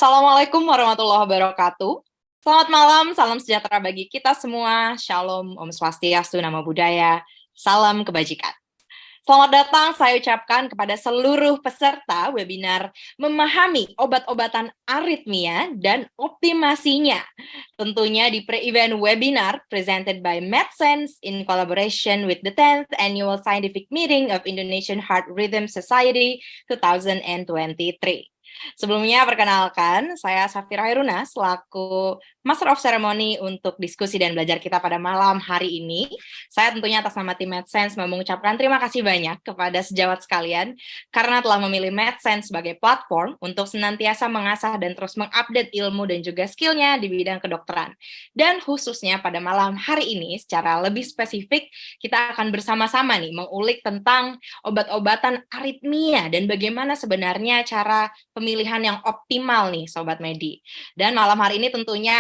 Assalamualaikum warahmatullahi wabarakatuh. Selamat malam, salam sejahtera bagi kita semua. Shalom, Om Swastiastu, Namo Buddhaya, salam kebajikan. Selamat datang saya ucapkan kepada seluruh peserta webinar memahami obat-obatan aritmia dan optimasinya. Tentunya di pre-event webinar presented by MedSense in collaboration with the 10th Annual Scientific Meeting of Indonesian Heart Rhythm Society 2023. Sebelumnya, perkenalkan, saya Safira Hairuna selaku Master of Ceremony untuk diskusi dan belajar kita pada malam hari ini. Saya tentunya atas nama tim MedSense mau mengucapkan terima kasih banyak kepada sejawat sekalian karena telah memilih MedSense sebagai platform untuk senantiasa mengasah dan terus mengupdate ilmu dan juga skillnya di bidang kedokteran. Dan khususnya pada malam hari ini, secara lebih spesifik, kita akan bersama-sama nih mengulik tentang obat-obatan aritmia dan bagaimana sebenarnya cara pemilihan yang optimal nih Sobat Medi. Dan malam hari ini tentunya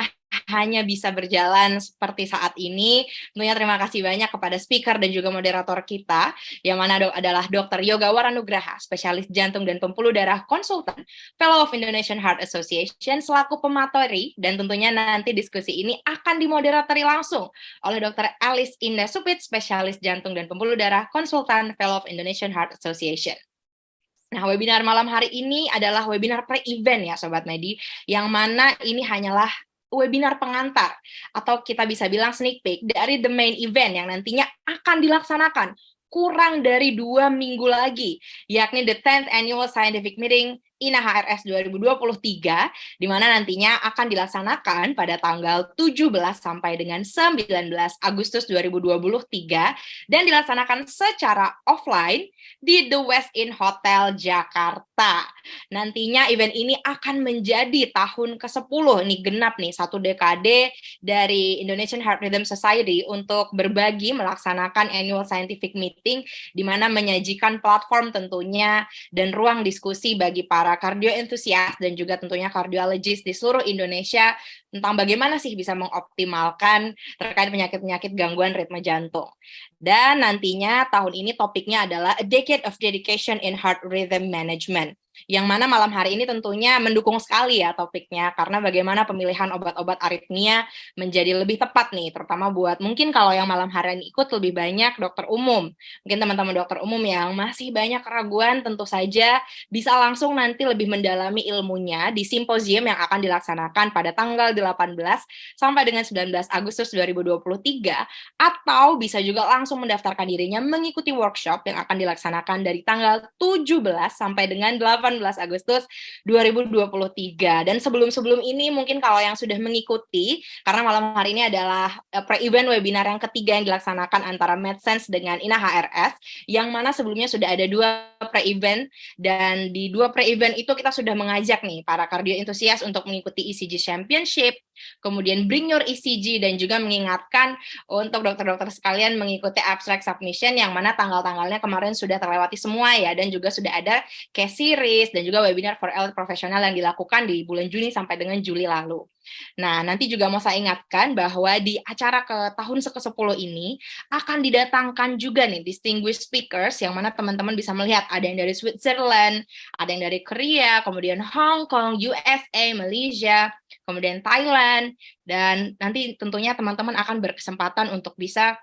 hanya bisa berjalan seperti saat ini. Tentunya terima kasih banyak kepada speaker dan juga moderator kita, yang mana adalah Dr. Yoga Waranugraha, spesialis jantung dan pembuluh darah konsultan, Fellow of Indonesian Heart Association, selaku pematori, dan tentunya nanti diskusi ini akan dimoderatori langsung oleh Dr. Alice Indah Supit, spesialis jantung dan pembuluh darah konsultan, Fellow of Indonesian Heart Association. Nah, webinar malam hari ini adalah webinar pre-event ya Sobat Medi, yang mana ini hanyalah webinar pengantar, atau kita bisa bilang sneak peek dari the main event yang nantinya akan dilaksanakan kurang dari 2 minggu lagi, yakni the 10th Annual Scientific Meeting INA HRS 2023, di mana nantinya akan dilaksanakan pada tanggal 17 sampai dengan 19 Agustus 2023, dan dilaksanakan secara offline di The West Inn Hotel Jakarta. Nantinya event ini akan menjadi tahun ke-10, nih genap nih, 1 dekade dari Indonesian Heart Rhythm Society untuk berbagi melaksanakan annual scientific meeting, di mana menyajikan platform tentunya dan ruang diskusi bagi para kardioentusias dan juga tentunya kardiologis di seluruh Indonesia tentang bagaimana sih bisa mengoptimalkan terkait penyakit-penyakit gangguan ritme jantung. Dan nantinya tahun ini topiknya adalah A Decade of Dedication in Heart Rhythm Management, yang mana malam hari ini tentunya mendukung sekali ya topiknya, karena bagaimana pemilihan obat-obat aritmia menjadi lebih tepat nih, terutama buat mungkin kalau yang malam hari ini ikut lebih banyak dokter umum. Mungkin teman-teman dokter umum yang masih banyak keraguan, tentu saja bisa langsung nanti lebih mendalami ilmunya di simposium yang akan dilaksanakan pada tanggal 18 sampai dengan 19 Agustus 2023, atau bisa juga langsung mendaftarkan dirinya mengikuti workshop yang akan dilaksanakan dari tanggal 17 sampai dengan 18 Agustus 2023. Dan sebelum-sebelum ini mungkin kalau yang sudah mengikuti, karena malam hari ini adalah pre-event webinar yang ketiga yang dilaksanakan antara MedSense dengan INA HRS, yang mana sebelumnya sudah ada 2 pre-event, dan di 2 pre-event itu kita sudah mengajak nih para kardioentusias untuk mengikuti ECG Championship, kemudian Bring Your ECG, dan juga mengingatkan untuk dokter-dokter sekalian mengikuti abstract submission, yang mana tanggal-tanggalnya kemarin sudah terlewati semua ya, dan juga sudah ada case series dan juga webinar for elite profesional yang dilakukan di bulan Juni sampai dengan Juli lalu. Nah, nanti juga mau saya ingatkan bahwa di acara ke tahun ke-10 ini akan didatangkan juga nih distinguished speakers, yang mana teman-teman bisa melihat ada yang dari Switzerland, ada yang dari Korea, kemudian Hong Kong, USA, Malaysia, kemudian Thailand, dan nanti tentunya teman-teman akan berkesempatan untuk bisa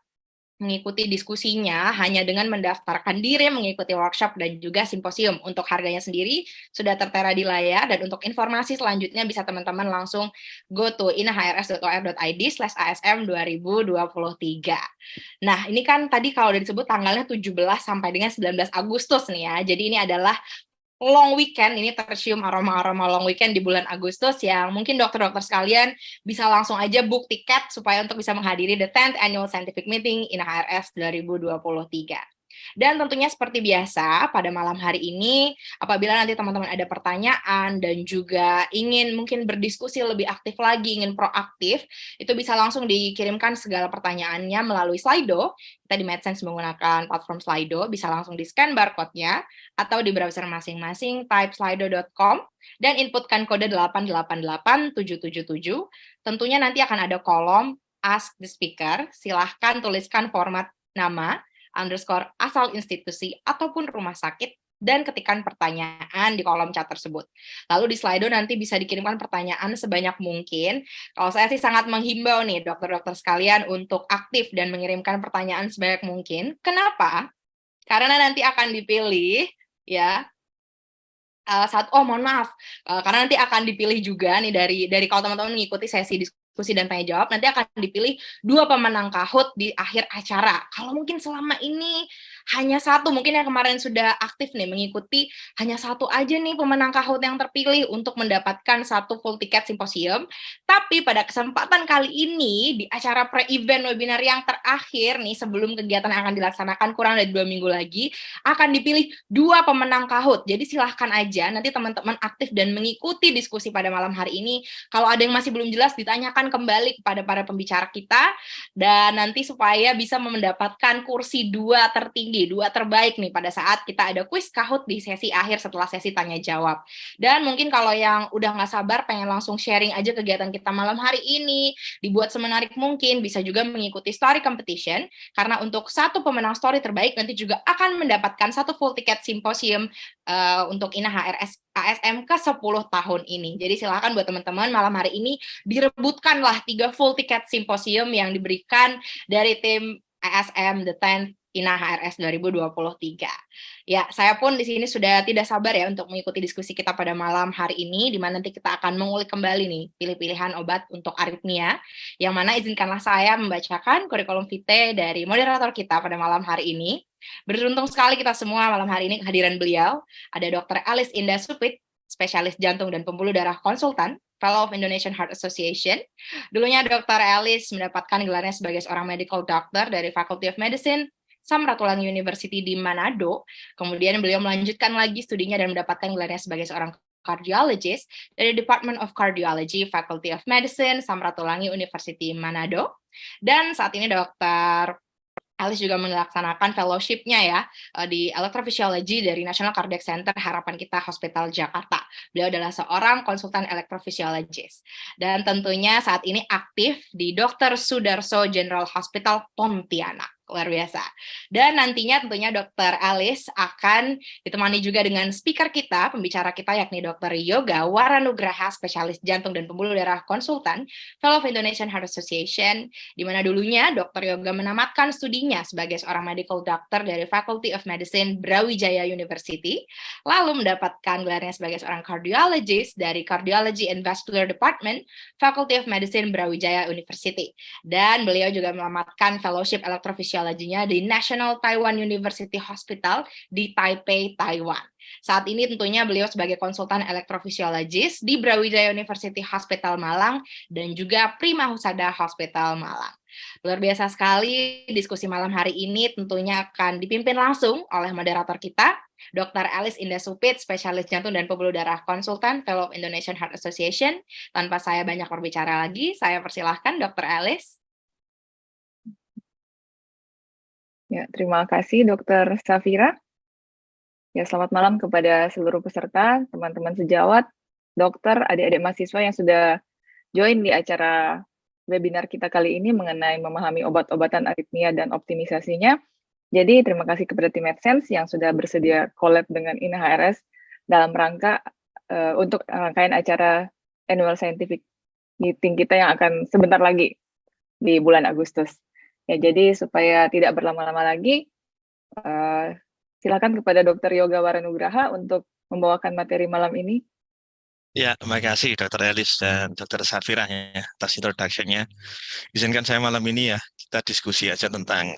mengikuti diskusinya hanya dengan mendaftarkan diri mengikuti workshop dan juga simposium. Untuk harganya sendiri sudah tertera di layar, dan untuk informasi selanjutnya bisa teman-teman langsung go to inahrs.or.id/asm 2023. Nah, ini kan tadi kalau udah disebut tanggalnya 17 sampai dengan 19 Agustus nih ya. Jadi ini adalah long weekend, ini tercium aroma-aroma long weekend di bulan Agustus, yang mungkin dokter-dokter sekalian bisa langsung aja book tiket supaya untuk bisa menghadiri the 10th Annual Scientific Meeting INA HRS 2023. Dan tentunya seperti biasa pada malam hari ini, apabila nanti teman-teman ada pertanyaan dan juga ingin mungkin berdiskusi lebih aktif lagi, ingin proaktif, itu bisa langsung dikirimkan segala pertanyaannya melalui Slido. Kita di MedSense menggunakan platform Slido, bisa langsung di-scan barcode-nya atau di browser masing-masing, type slido.com dan inputkan kode 888777. Tentunya nanti akan ada kolom Ask the Speaker, silahkan tuliskan format nama, underscore asal institusi ataupun rumah sakit, dan ketikkan pertanyaan di kolom chat tersebut. Lalu di Slido nanti bisa dikirimkan pertanyaan sebanyak mungkin. Kalau saya sih sangat menghimbau nih dokter-dokter sekalian untuk aktif dan mengirimkan pertanyaan sebanyak mungkin. Kenapa? Karena nanti akan dipilih ya mohon maaf, karena nanti akan dipilih juga nih dari kalau teman-teman mengikuti sesi diskusi dan tanya jawab, nanti akan dipilih 2 pemenang Kahoot di akhir acara. Kalau mungkin selama ini hanya satu, mungkin yang kemarin sudah aktif nih mengikuti, hanya satu aja nih pemenang Kahoot yang terpilih untuk mendapatkan satu full tiket simposium. Tapi pada kesempatan kali ini di acara pre-event webinar yang terakhir nih sebelum kegiatan yang akan dilaksanakan kurang dari 2 minggu lagi, akan dipilih 2 pemenang Kahoot. Jadi silahkan aja nanti teman-teman aktif dan mengikuti diskusi pada malam hari ini. Kalau ada yang masih belum jelas, ditanyakan kembali kepada para pembicara kita, dan nanti supaya bisa mendapatkan kursi 2 tertinggi, 2 terbaik nih pada saat kita ada kuis Kahoot di sesi akhir setelah sesi tanya jawab. Dan mungkin kalau yang udah nggak sabar pengen langsung sharing aja kegiatan kita malam hari ini, dibuat semenarik mungkin, bisa juga mengikuti story competition, karena untuk satu pemenang story terbaik nanti juga akan mendapatkan satu full tiket simposium untuk INA HRS ASM ke-10 tahun ini. Jadi silakan buat teman-teman malam hari ini direbutkanlah 3 full tiket simposium yang diberikan dari tim ASM The 10th INA HRS 2023. Ya, saya pun di sini sudah tidak sabar ya untuk mengikuti diskusi kita pada malam hari ini, di mana nanti kita akan mengulik kembali nih pilih-pilihan obat untuk aritmia, yang mana izinkanlah saya membacakan kurikulum vitae dari moderator kita pada malam hari ini. Beruntung sekali kita semua malam hari ini kehadiran beliau, ada Dr. Alice Indah Supit, spesialis jantung dan pembuluh darah konsultan, Fellow of Indonesian Heart Association. Dulunya Dr. Alice mendapatkan gelarnya sebagai seorang medical doctor dari Faculty of Medicine, Samratulangi University di Manado. Kemudian beliau melanjutkan lagi studinya dan mendapatkan gelarnya sebagai seorang cardiologist dari Department of Cardiology, Faculty of Medicine, Samratulangi University Manado. Dan saat ini Dr. Alice juga melaksanakan fellowship-nya ya di electrophysiology dari National Cardiac Center Harapan Kita Hospital Jakarta. Beliau adalah seorang konsultan electrophysiologist. Dan tentunya saat ini aktif di Dr. Sudarso General Hospital Pontianak. Luar biasa. Dan nantinya tentunya Dr. Alice akan ditemani juga dengan speaker kita, pembicara kita yakni Dr. Yoga Waranugraha, spesialis jantung dan pembuluh darah konsultan, Fellow of Indonesian Heart Association, di mana dulunya Dr. Yoga menamatkan studinya sebagai seorang medical doctor dari Faculty of Medicine Brawijaya University, lalu mendapatkan gelarnya sebagai seorang cardiologist dari Cardiology and Vascular Department, Faculty of Medicine Brawijaya University. Dan beliau juga menamatkan fellowship electrophysiology di National Taiwan University Hospital di Taipei, Taiwan. Saat ini tentunya beliau sebagai konsultan elektrofisiologis di Brawijaya University Hospital Malang dan juga Prima Husada Hospital Malang. Luar biasa sekali diskusi malam hari ini tentunya akan dipimpin langsung oleh moderator kita, Dr. Alice Indah Supit, spesialis jantung dan pembuluh darah konsultan, Fellow of Indonesian Heart Association. Tanpa saya banyak berbicara lagi, saya persilahkan Dr. Alice. Ya, terima kasih Dr. Safira. Ya, selamat malam kepada seluruh peserta, teman-teman sejawat, dokter, adik-adik mahasiswa yang sudah join di acara webinar kita kali ini mengenai memahami obat-obatan aritmia dan optimisasinya. Jadi, terima kasih kepada tim AdSense yang sudah bersedia collab dengan INA HRS dalam rangka untuk rangkaian acara annual scientific meeting kita yang akan sebentar lagi di bulan Agustus. Ya, jadi supaya tidak berlama-lama lagi, silakan kepada Dr. Yoga Waranugraha untuk membawakan materi malam ini. Ya, terima kasih Dr. Alice dan Dr. Safira ya, atas introduction-nya. Izinkan saya malam ini ya, kita diskusi aja tentang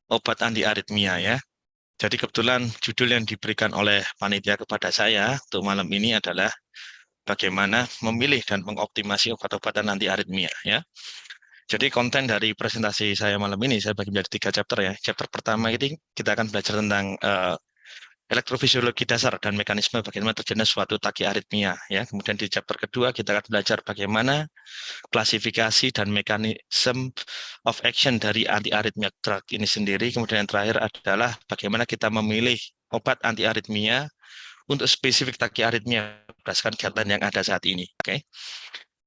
obat anti aritmia ya. Jadi kebetulan judul yang diberikan oleh panitia kepada saya untuk malam ini adalah bagaimana memilih dan mengoptimasi obat-obatan anti aritmia ya. Jadi konten dari presentasi saya malam ini saya bagi menjadi 3 chapter ya. Chapter pertama ini kita akan belajar tentang elektrofisiologi dasar dan mekanisme bagaimana terjadinya suatu takiaritmia ya. Kemudian di chapter kedua kita akan belajar bagaimana klasifikasi dan mekanisme of action dari anti aritmia drug ini sendiri. Kemudian yang terakhir adalah bagaimana kita memilih obat anti aritmia untuk spesifik takiaritmia berdasarkan guideline yang ada saat ini. Oke.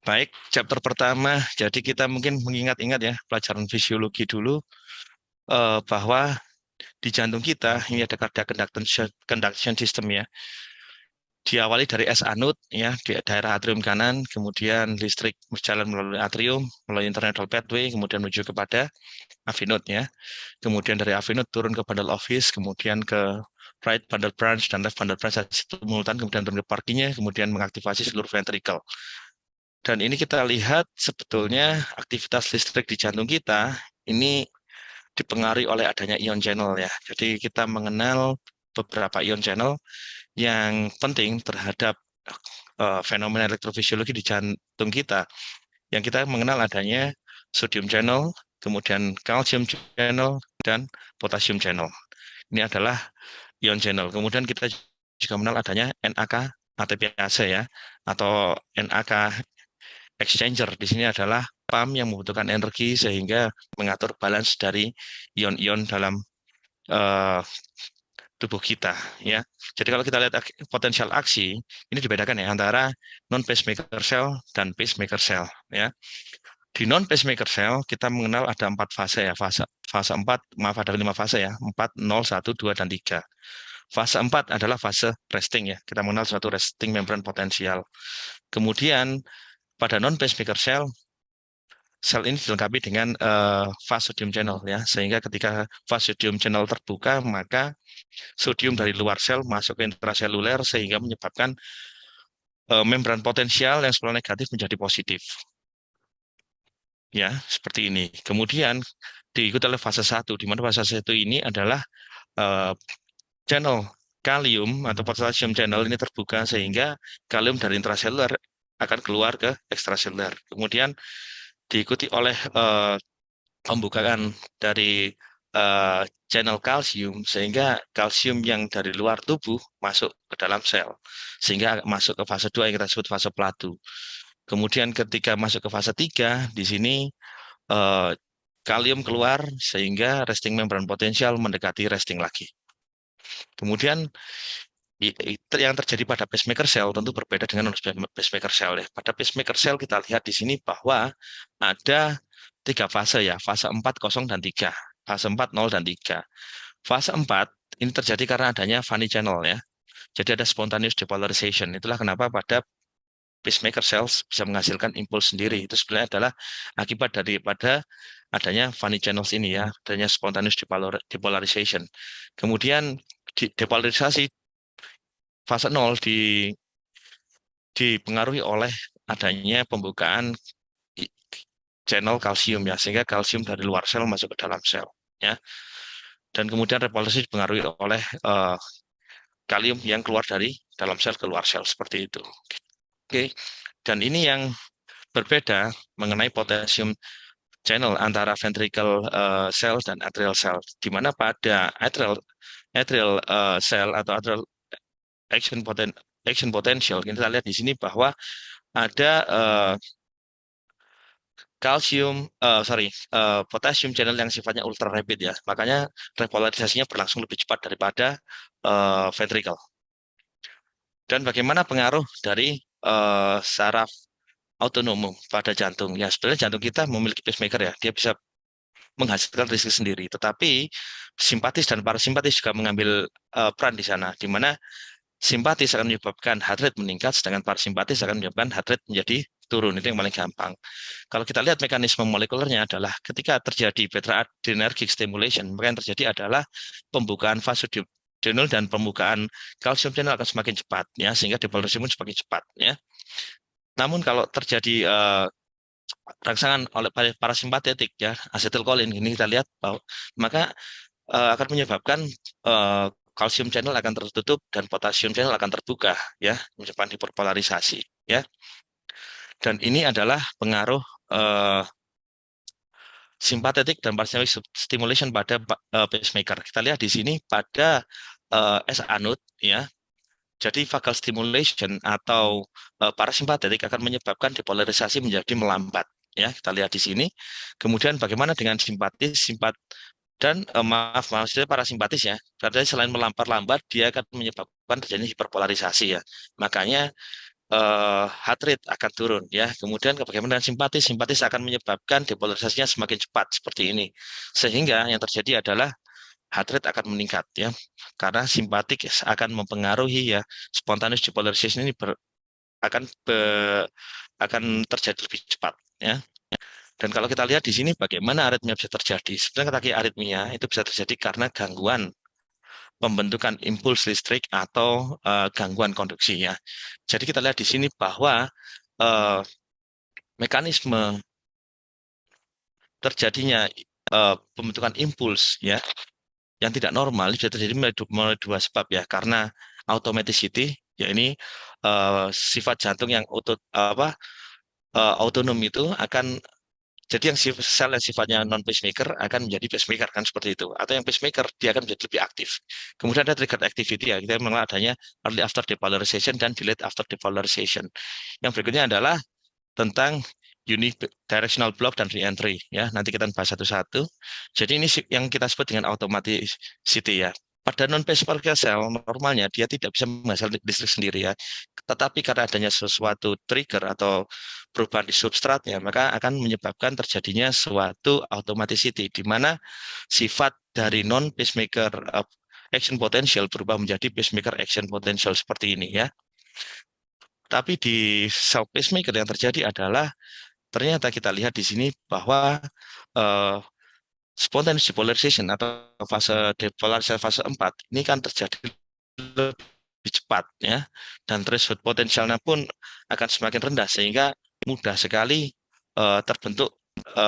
Baik, chapter pertama, jadi kita mungkin mengingat-ingat ya, pelajaran fisiologi dulu, bahwa di jantung kita ini ada cardiac conduction system ya. Diawali dari S anode ya di daerah atrium kanan, kemudian listrik berjalan melalui atrium, melalui internodal pathway, kemudian menuju kepada AV node ya. Kemudian dari AV node turun ke bundle of His, kemudian ke right bundle branch dan left bundle branch simultan, kemudian turun ke Purkinje, kemudian mengaktifasi seluruh ventricle. Dan ini kita lihat sebetulnya aktivitas listrik di jantung kita ini dipengaruhi oleh adanya ion channel ya. Jadi kita mengenal beberapa ion channel yang penting terhadap fenomena elektrofisiologi di jantung kita. Yang kita mengenal adanya sodium channel, kemudian calcium channel, dan potassium channel. Ini adalah ion channel. Kemudian kita juga mengenal adanya NAK ATPase ya, atau NAK exchanger. Di sini adalah pump yang membutuhkan energi sehingga mengatur balance dari ion-ion dalam tubuh kita ya. Jadi kalau kita lihat potensial aksi ini dibedakan ya antara non pacemaker cell dan pacemaker cell ya. Di non pacemaker cell kita mengenal ada 4 fase ya. Fase 4, maaf ada 5 fase ya. 4, 0, 1, 2 dan 3. Fase 4 adalah fase resting ya. Kita mengenal suatu resting membran potensial. Kemudian pada non pacemaker cell sel ini dilengkapi dengan fast sodium channel ya, sehingga ketika fast sodium channel terbuka maka sodium dari luar sel masuk ke intraseluler sehingga menyebabkan membran potensial yang semula negatif menjadi positif. Ya, seperti ini. Kemudian diikuti oleh fase 1, di mana fase 1 ini adalah channel kalium atau potassium channel ini terbuka sehingga kalium dari intraseluler akan keluar ke ekstraseluler. Kemudian diikuti oleh pembukaan dari channel kalsium sehingga kalsium yang dari luar tubuh masuk ke dalam sel sehingga masuk ke fase 2 yang kita sebut fase pelatu. Kemudian ketika masuk ke fase 3 di sini kalium keluar sehingga resting membran potensial mendekati resting lagi. Kemudian yang terjadi pada pacemaker cell tentu berbeda dengan pacemaker cell ya. Pada pacemaker cell kita lihat di sini bahwa ada 3 fase ya, fase 4, 0 dan 3. Fase 4, 0 dan 3. Fase 4 ini terjadi karena adanya Vanni channel ya. Jadi ada spontaneous depolarization. Itulah kenapa pada pacemaker cells bisa menghasilkan impuls sendiri. Itu sebenarnya adalah akibat daripada adanya Vanni channels ini ya, adanya spontaneous depolarization. Kemudian depolarisasi fase 0 dipengaruhi oleh adanya pembukaan channel kalsium ya, sehingga kalsium dari luar sel masuk ke dalam sel ya. Dan kemudian repolarisasi dipengaruhi oleh kalium yang keluar dari dalam sel ke luar sel seperti itu. Oke. Dan ini yang berbeda mengenai potassium channel antara ventricle cell dan atrial cell, di mana pada atrial cell atau atrial action potential kita lihat di sini bahwa ada potassium channel yang sifatnya ultra rapid ya, makanya repolarisasinya berlangsung lebih cepat daripada ventricle. Dan bagaimana pengaruh dari saraf autonomum pada jantung? Ya sebenarnya jantung kita memiliki pacemaker ya, dia bisa menghasilkan listrik sendiri, tetapi simpatis dan parasimpatis juga mengambil peran di sana, di mana simpatis akan menyebabkan heart rate meningkat, sedangkan parasimpatis akan menyebabkan heart rate menjadi turun. Itu yang paling gampang. Kalau kita lihat mekanisme molekulernya adalah ketika terjadi beta-adrenergic stimulation, maka yang terjadi adalah pembukaan vasodiol dan pembukaan kalsium channel akan semakin cepat, ya, sehingga depolarisasi semakin cepat. Ya. Namun kalau terjadi rangsangan oleh parasimpatetik, ya, asetilkolin, ini kita lihat bahwa maka akan menyebabkan kalsium channel akan tertutup dan potasium channel akan terbuka ya, menyebabkan hiperpolarisasi ya. Dan ini adalah pengaruh simpatetik dan parasympathetic stimulation pada pacemaker. Kita lihat di sini pada S anode ya. Jadi vagal stimulation atau parasimpatetik akan menyebabkan depolarisasi menjadi melambat ya. Kita lihat di sini. Kemudian bagaimana dengan simpatis? Dan maksudnya parasimpatis ya, karena selain melambat dia akan menyebabkan terjadi hiperpolarisasi ya. Makanya heart rate akan turun ya. Kemudian bagaimana dengan simpatis? Simpatis akan menyebabkan depolarisasinya semakin cepat seperti ini. Sehingga yang terjadi adalah heart rate akan meningkat ya, karena simpatik akan mempengaruhi ya, spontaneous depolarization ini akan terjadi lebih cepat ya. Dan kalau kita lihat di sini bagaimana aritmia bisa terjadi, sebenarnya aritmia itu bisa terjadi karena gangguan pembentukan impuls listrik atau gangguan konduksi ya. Jadi kita lihat di sini bahwa mekanisme terjadinya pembentukan impuls ya yang tidak normal bisa terjadi melalui dua sebab ya, karena automaticity ya, ini sifat jantung yang otonom itu akan jadi yang sel yang sifatnya non pacemaker akan menjadi pacemaker kan, seperti itu, atau yang pacemaker dia akan menjadi lebih aktif. Kemudian ada trigger activity ya, kita mengenal adanya early after depolarization dan delayed after depolarization. Yang berikutnya adalah tentang unidirectional block dan reentry ya. Nanti kita bahas satu-satu. Jadi ini yang kita sebut dengan automaticity ya. Pada non-pacemaker cell normalnya dia tidak bisa menghasilkan listrik sendiri ya. Tetapi karena adanya sesuatu trigger atau perubahan di substratnya, maka akan menyebabkan terjadinya suatu automaticity di mana sifat dari non-pacemaker action potential berubah menjadi pacemaker action potential seperti ini ya. Tapi di cell pacemaker yang terjadi adalah ternyata kita lihat di sini bahwa spontaneous depolarization atau fase depolarisasi fase 4 ini kan terjadi lebih cepat ya, dan threshold potensialnya pun akan semakin rendah sehingga mudah sekali terbentuk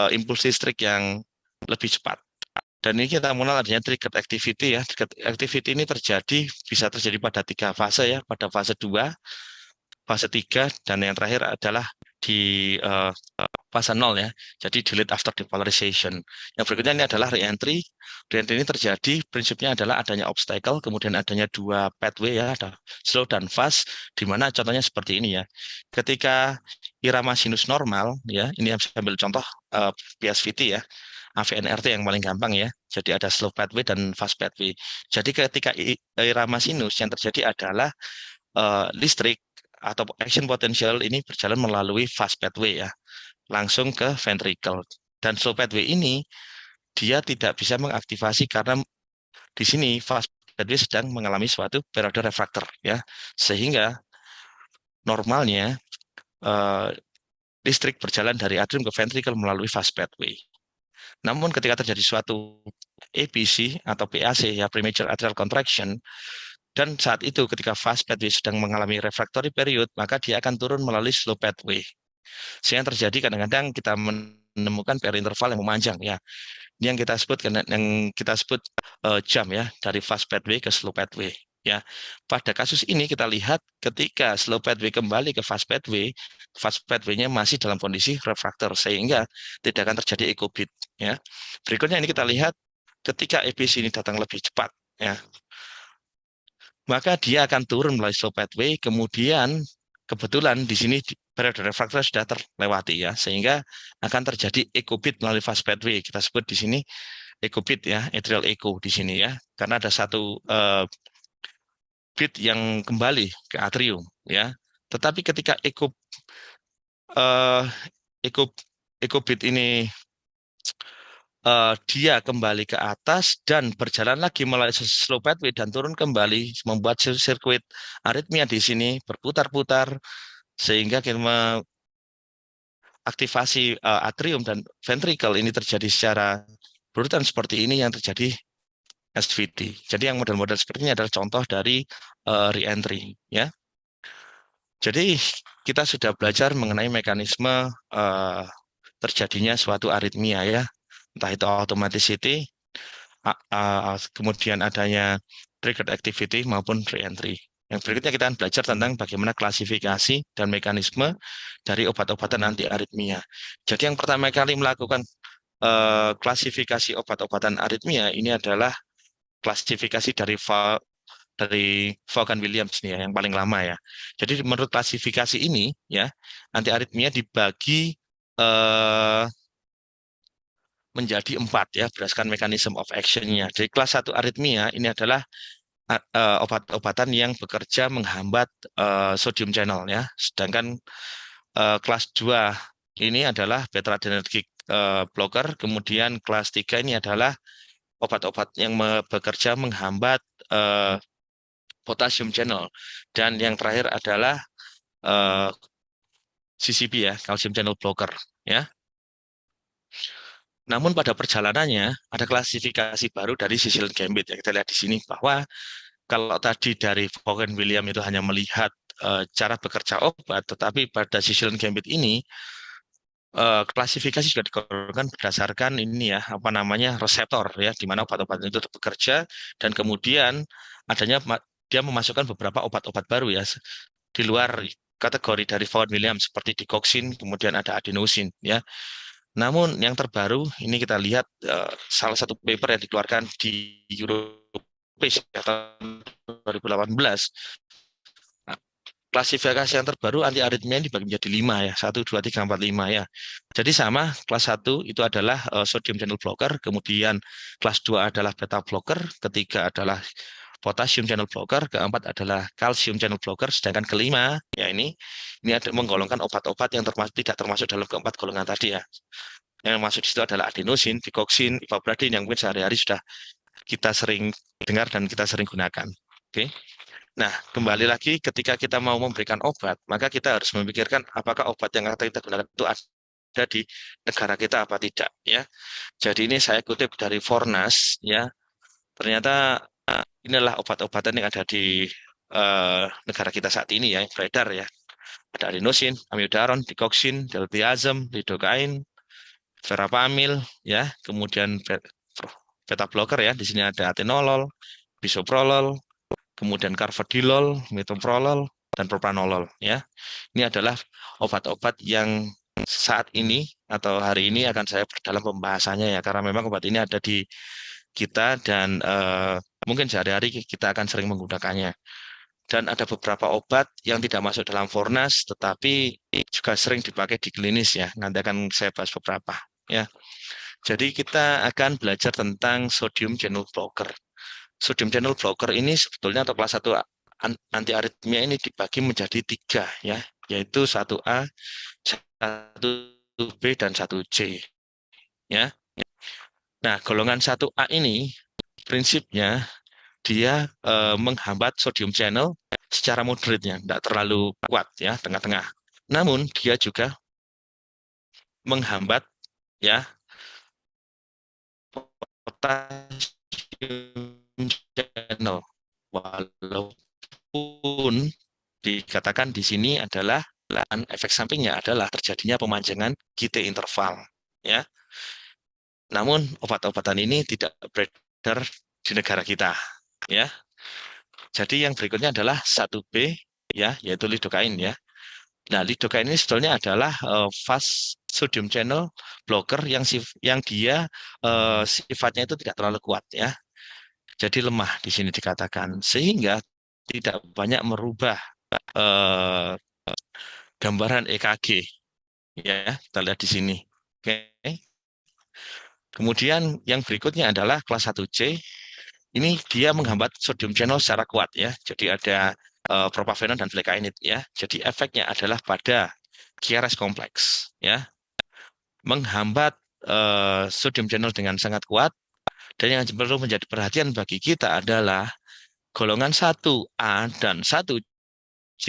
impuls listrik yang lebih cepat. Dan ini kita mengenal adanya trigger activity ya. Trigger activity ini bisa terjadi pada 3 fase ya, pada fase 2, fase 3, dan yang terakhir adalah di fase 0 ya, jadi delayed after depolarization. Yang berikutnya ini adalah reentry. Reentry ini terjadi, prinsipnya adalah adanya obstacle, kemudian adanya 2 pathway ya, ada slow dan fast, di mana contohnya seperti ini ya. Ketika irama sinus normal ya, ini yang saya ambil contoh PSVT ya, AVNRT yang paling gampang ya. Jadi ada slow pathway dan fast pathway. Jadi ketika irama sinus yang terjadi adalah listrik atau action potential ini berjalan melalui fast pathway ya, langsung ke ventricle. Dan slow pathway ini dia tidak bisa mengaktifasi karena di sini fast pathway sedang mengalami suatu periode refraktor ya, sehingga normalnya listrik berjalan dari atrium ke ventricle melalui fast pathway. Namun ketika terjadi suatu APC atau PAC ya, premature atrial contraction, dan saat itu ketika fast pathway sedang mengalami refractory period, maka dia akan turun melalui slow pathway. Sehingga terjadi kadang-kadang kita menemukan PR interval yang memanjang ya. Ini yang kita sebut jump ya, dari fast pathway ke slow pathway ya. Pada kasus ini kita lihat ketika slow pathway kembali ke fast pathway-nya masih dalam kondisi refraktor sehingga tidak akan terjadi echo beat ya. Berikutnya ini kita lihat ketika EPC ini datang lebih cepat ya, maka dia akan turun melalui slow pathway, kemudian kebetulan di sini periode refraktor sudah terlewati ya, sehingga akan terjadi echo beat melalui fast pathway. Kita sebut di sini echo beat ya, atrial echo di sini ya, karena ada satu beat yang kembali ke atrium ya. Tetapi ketika echo beat ini dia kembali ke atas dan berjalan lagi melalui slow pathway dan turun kembali, membuat sirkuit aritmia di sini berputar-putar sehingga kita aktivasi atrium dan ventricle ini terjadi secara berurutan seperti ini yang terjadi SVT. Jadi yang model-model seperti ini adalah contoh dari reentry ya. Jadi kita sudah belajar mengenai mekanisme terjadinya suatu aritmia ya, entah itu automaticity, kemudian adanya trigger activity maupun reentry. Yang berikutnya kita akan belajar tentang bagaimana klasifikasi dan mekanisme dari obat-obatan anti aritmia. Jadi yang pertama kali melakukan klasifikasi obat-obatan aritmia ini adalah klasifikasi dari Vaughan Williams nih ya, yang paling lama ya. Jadi menurut klasifikasi ini ya, anti aritmia dibagi menjadi 4 ya, berdasarkan mekanisme of action-nya. Jadi kelas 1 aritmia ini adalah obat-obatan yang bekerja menghambat sodium channel ya. Sedangkan kelas 2 ini adalah beta adrenergic blocker, kemudian kelas 3 ini adalah obat-obat yang bekerja menghambat potassium channel. Dan yang terakhir adalah eh, CCB ya, calcium channel blocker ya. Namun pada perjalanannya ada klasifikasi baru dari Cecil Gambit yang kita lihat di sini bahwa kalau tadi dari Vaughan William itu hanya melihat cara bekerja obat, tetapi pada Cecil Gambit ini klasifikasi juga dikeluarkan berdasarkan ini ya, apa namanya, reseptor ya, di mana obat-obat itu bekerja dan kemudian adanya dia memasukkan beberapa obat-obat baru ya di luar kategori dari Vaughan William seperti digoxin, kemudian ada adenosin ya. Namun yang terbaru ini kita lihat salah satu paper yang dikeluarkan di Europees ya, tahun 2018. Nah, klasifikasi yang terbaru anti aritmia ini dibagi menjadi 5 ya, 1, 2, 3, 4, 5 ya. Jadi sama, kelas 1 itu adalah sodium channel blocker, kemudian kelas 2 adalah beta blocker, ketiga adalah potassium channel blocker, keempat adalah calcium channel blocker, sedangkan kelima ya ini ada menggolongkan obat-obat yang tidak termasuk dalam keempat golongan tadi ya. Yang masuk di situ adalah adenosin, digoxin, ivabradin yang mungkin sehari-hari sudah kita sering dengar dan kita sering gunakan. Oke. Nah, kembali lagi ketika kita mau memberikan obat, maka kita harus memikirkan apakah obat yang akan kita gunakan itu ada di negara kita apa tidak ya. Jadi ini saya kutip dari Fornas ya. Ternyata inilah obat-obatan yang ada di negara kita saat ini ya, yang beredar ya. Ada adenosin, amiodaron, digoxin, diltiazem, lidocaine, verapamil ya, kemudian beta blocker ya, di sini ada atenolol, bisoprolol, kemudian carvedilol, metoprolol, dan propranolol ya. Ini adalah obat-obat yang saat ini atau hari ini akan saya dalam pembahasannya ya, karena memang obat ini ada di kita dan mungkin sehari-hari kita akan sering menggunakannya. Dan ada beberapa obat yang tidak masuk dalam Fornas, tetapi juga sering dipakai di klinis ya. Nanti akan saya bahas beberapa ya. Jadi kita akan belajar tentang sodium channel blocker. Sodium channel blocker ini sebetulnya atau kelas 1 anti aritmia ini dibagi menjadi 3 ya, yaitu 1A, 1B, dan 1C ya. Nah, golongan 1A ini prinsipnya dia menghambat sodium channel secara moderate, tidak terlalu kuat ya, tengah-tengah. Namun dia juga menghambat ya potassium channel, walaupun dikatakan di sini adalah efek sampingnya adalah terjadinya pemanjangan GT interval ya. Namun obat-obatan ini tidak beredar di negara kita ya. Jadi yang berikutnya adalah 1B ya, yaitu lidocaine ya. Nah, lidocaine ini sebetulnya adalah fast sodium channel blocker yang dia sifatnya itu tidak terlalu kuat ya. Jadi lemah di sini dikatakan, sehingga tidak banyak merubah gambaran EKG ya. Kita lihat di sini. Oke. Kemudian yang berikutnya adalah kelas 1C. Ini dia menghambat sodium channel secara kuat ya. Jadi ada propafenone dan flecainide ya. Jadi efeknya adalah pada QRS kompleks ya. Menghambat sodium channel dengan sangat kuat. Dan yang perlu menjadi perhatian bagi kita adalah golongan 1A dan 1C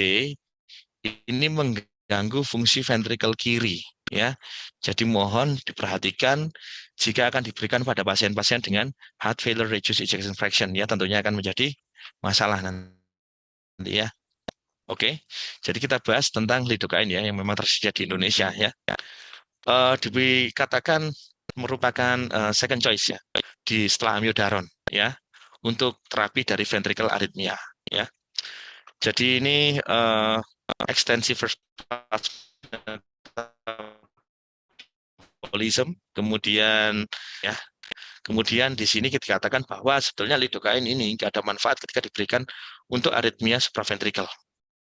ini mengganggu fungsi ventrikel kiri ya. Jadi mohon diperhatikan jika akan diberikan pada pasien-pasien dengan heart failure reduced ejection fraction ya, tentunya akan menjadi masalah nanti ya. Oke. Jadi kita bahas tentang lidocaine ya, yang memang tersedia di Indonesia ya. Dikatakan merupakan second choice ya di setelah amiodaron ya untuk terapi dari ventricle arrhythmia ya. Jadi ini extensive metabolism, kemudian ya, kemudian di sini kita katakan bahwa sebetulnya lidocaine ini nggak ada manfaat ketika diberikan untuk aritmia supraventrikel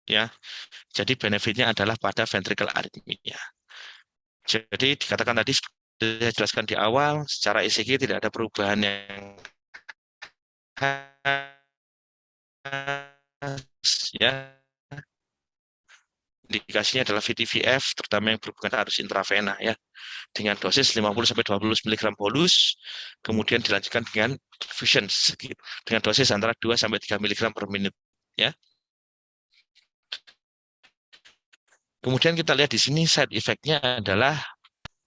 ya. Jadi benefitnya adalah pada ventricle arrhythmia. Jadi dikatakan tadi saya jelaskan di awal, secara ECG tidak ada perubahan yang khas ya. indikasinya adalah VT-VF, terutama yang berhubungan arus intravena ya, dengan dosis 50-20 mg bolus, kemudian dilanjutkan dengan infusion dengan dosis antara 2-3 mg per menit ya. Kemudian kita lihat di sini side effect-nya adalah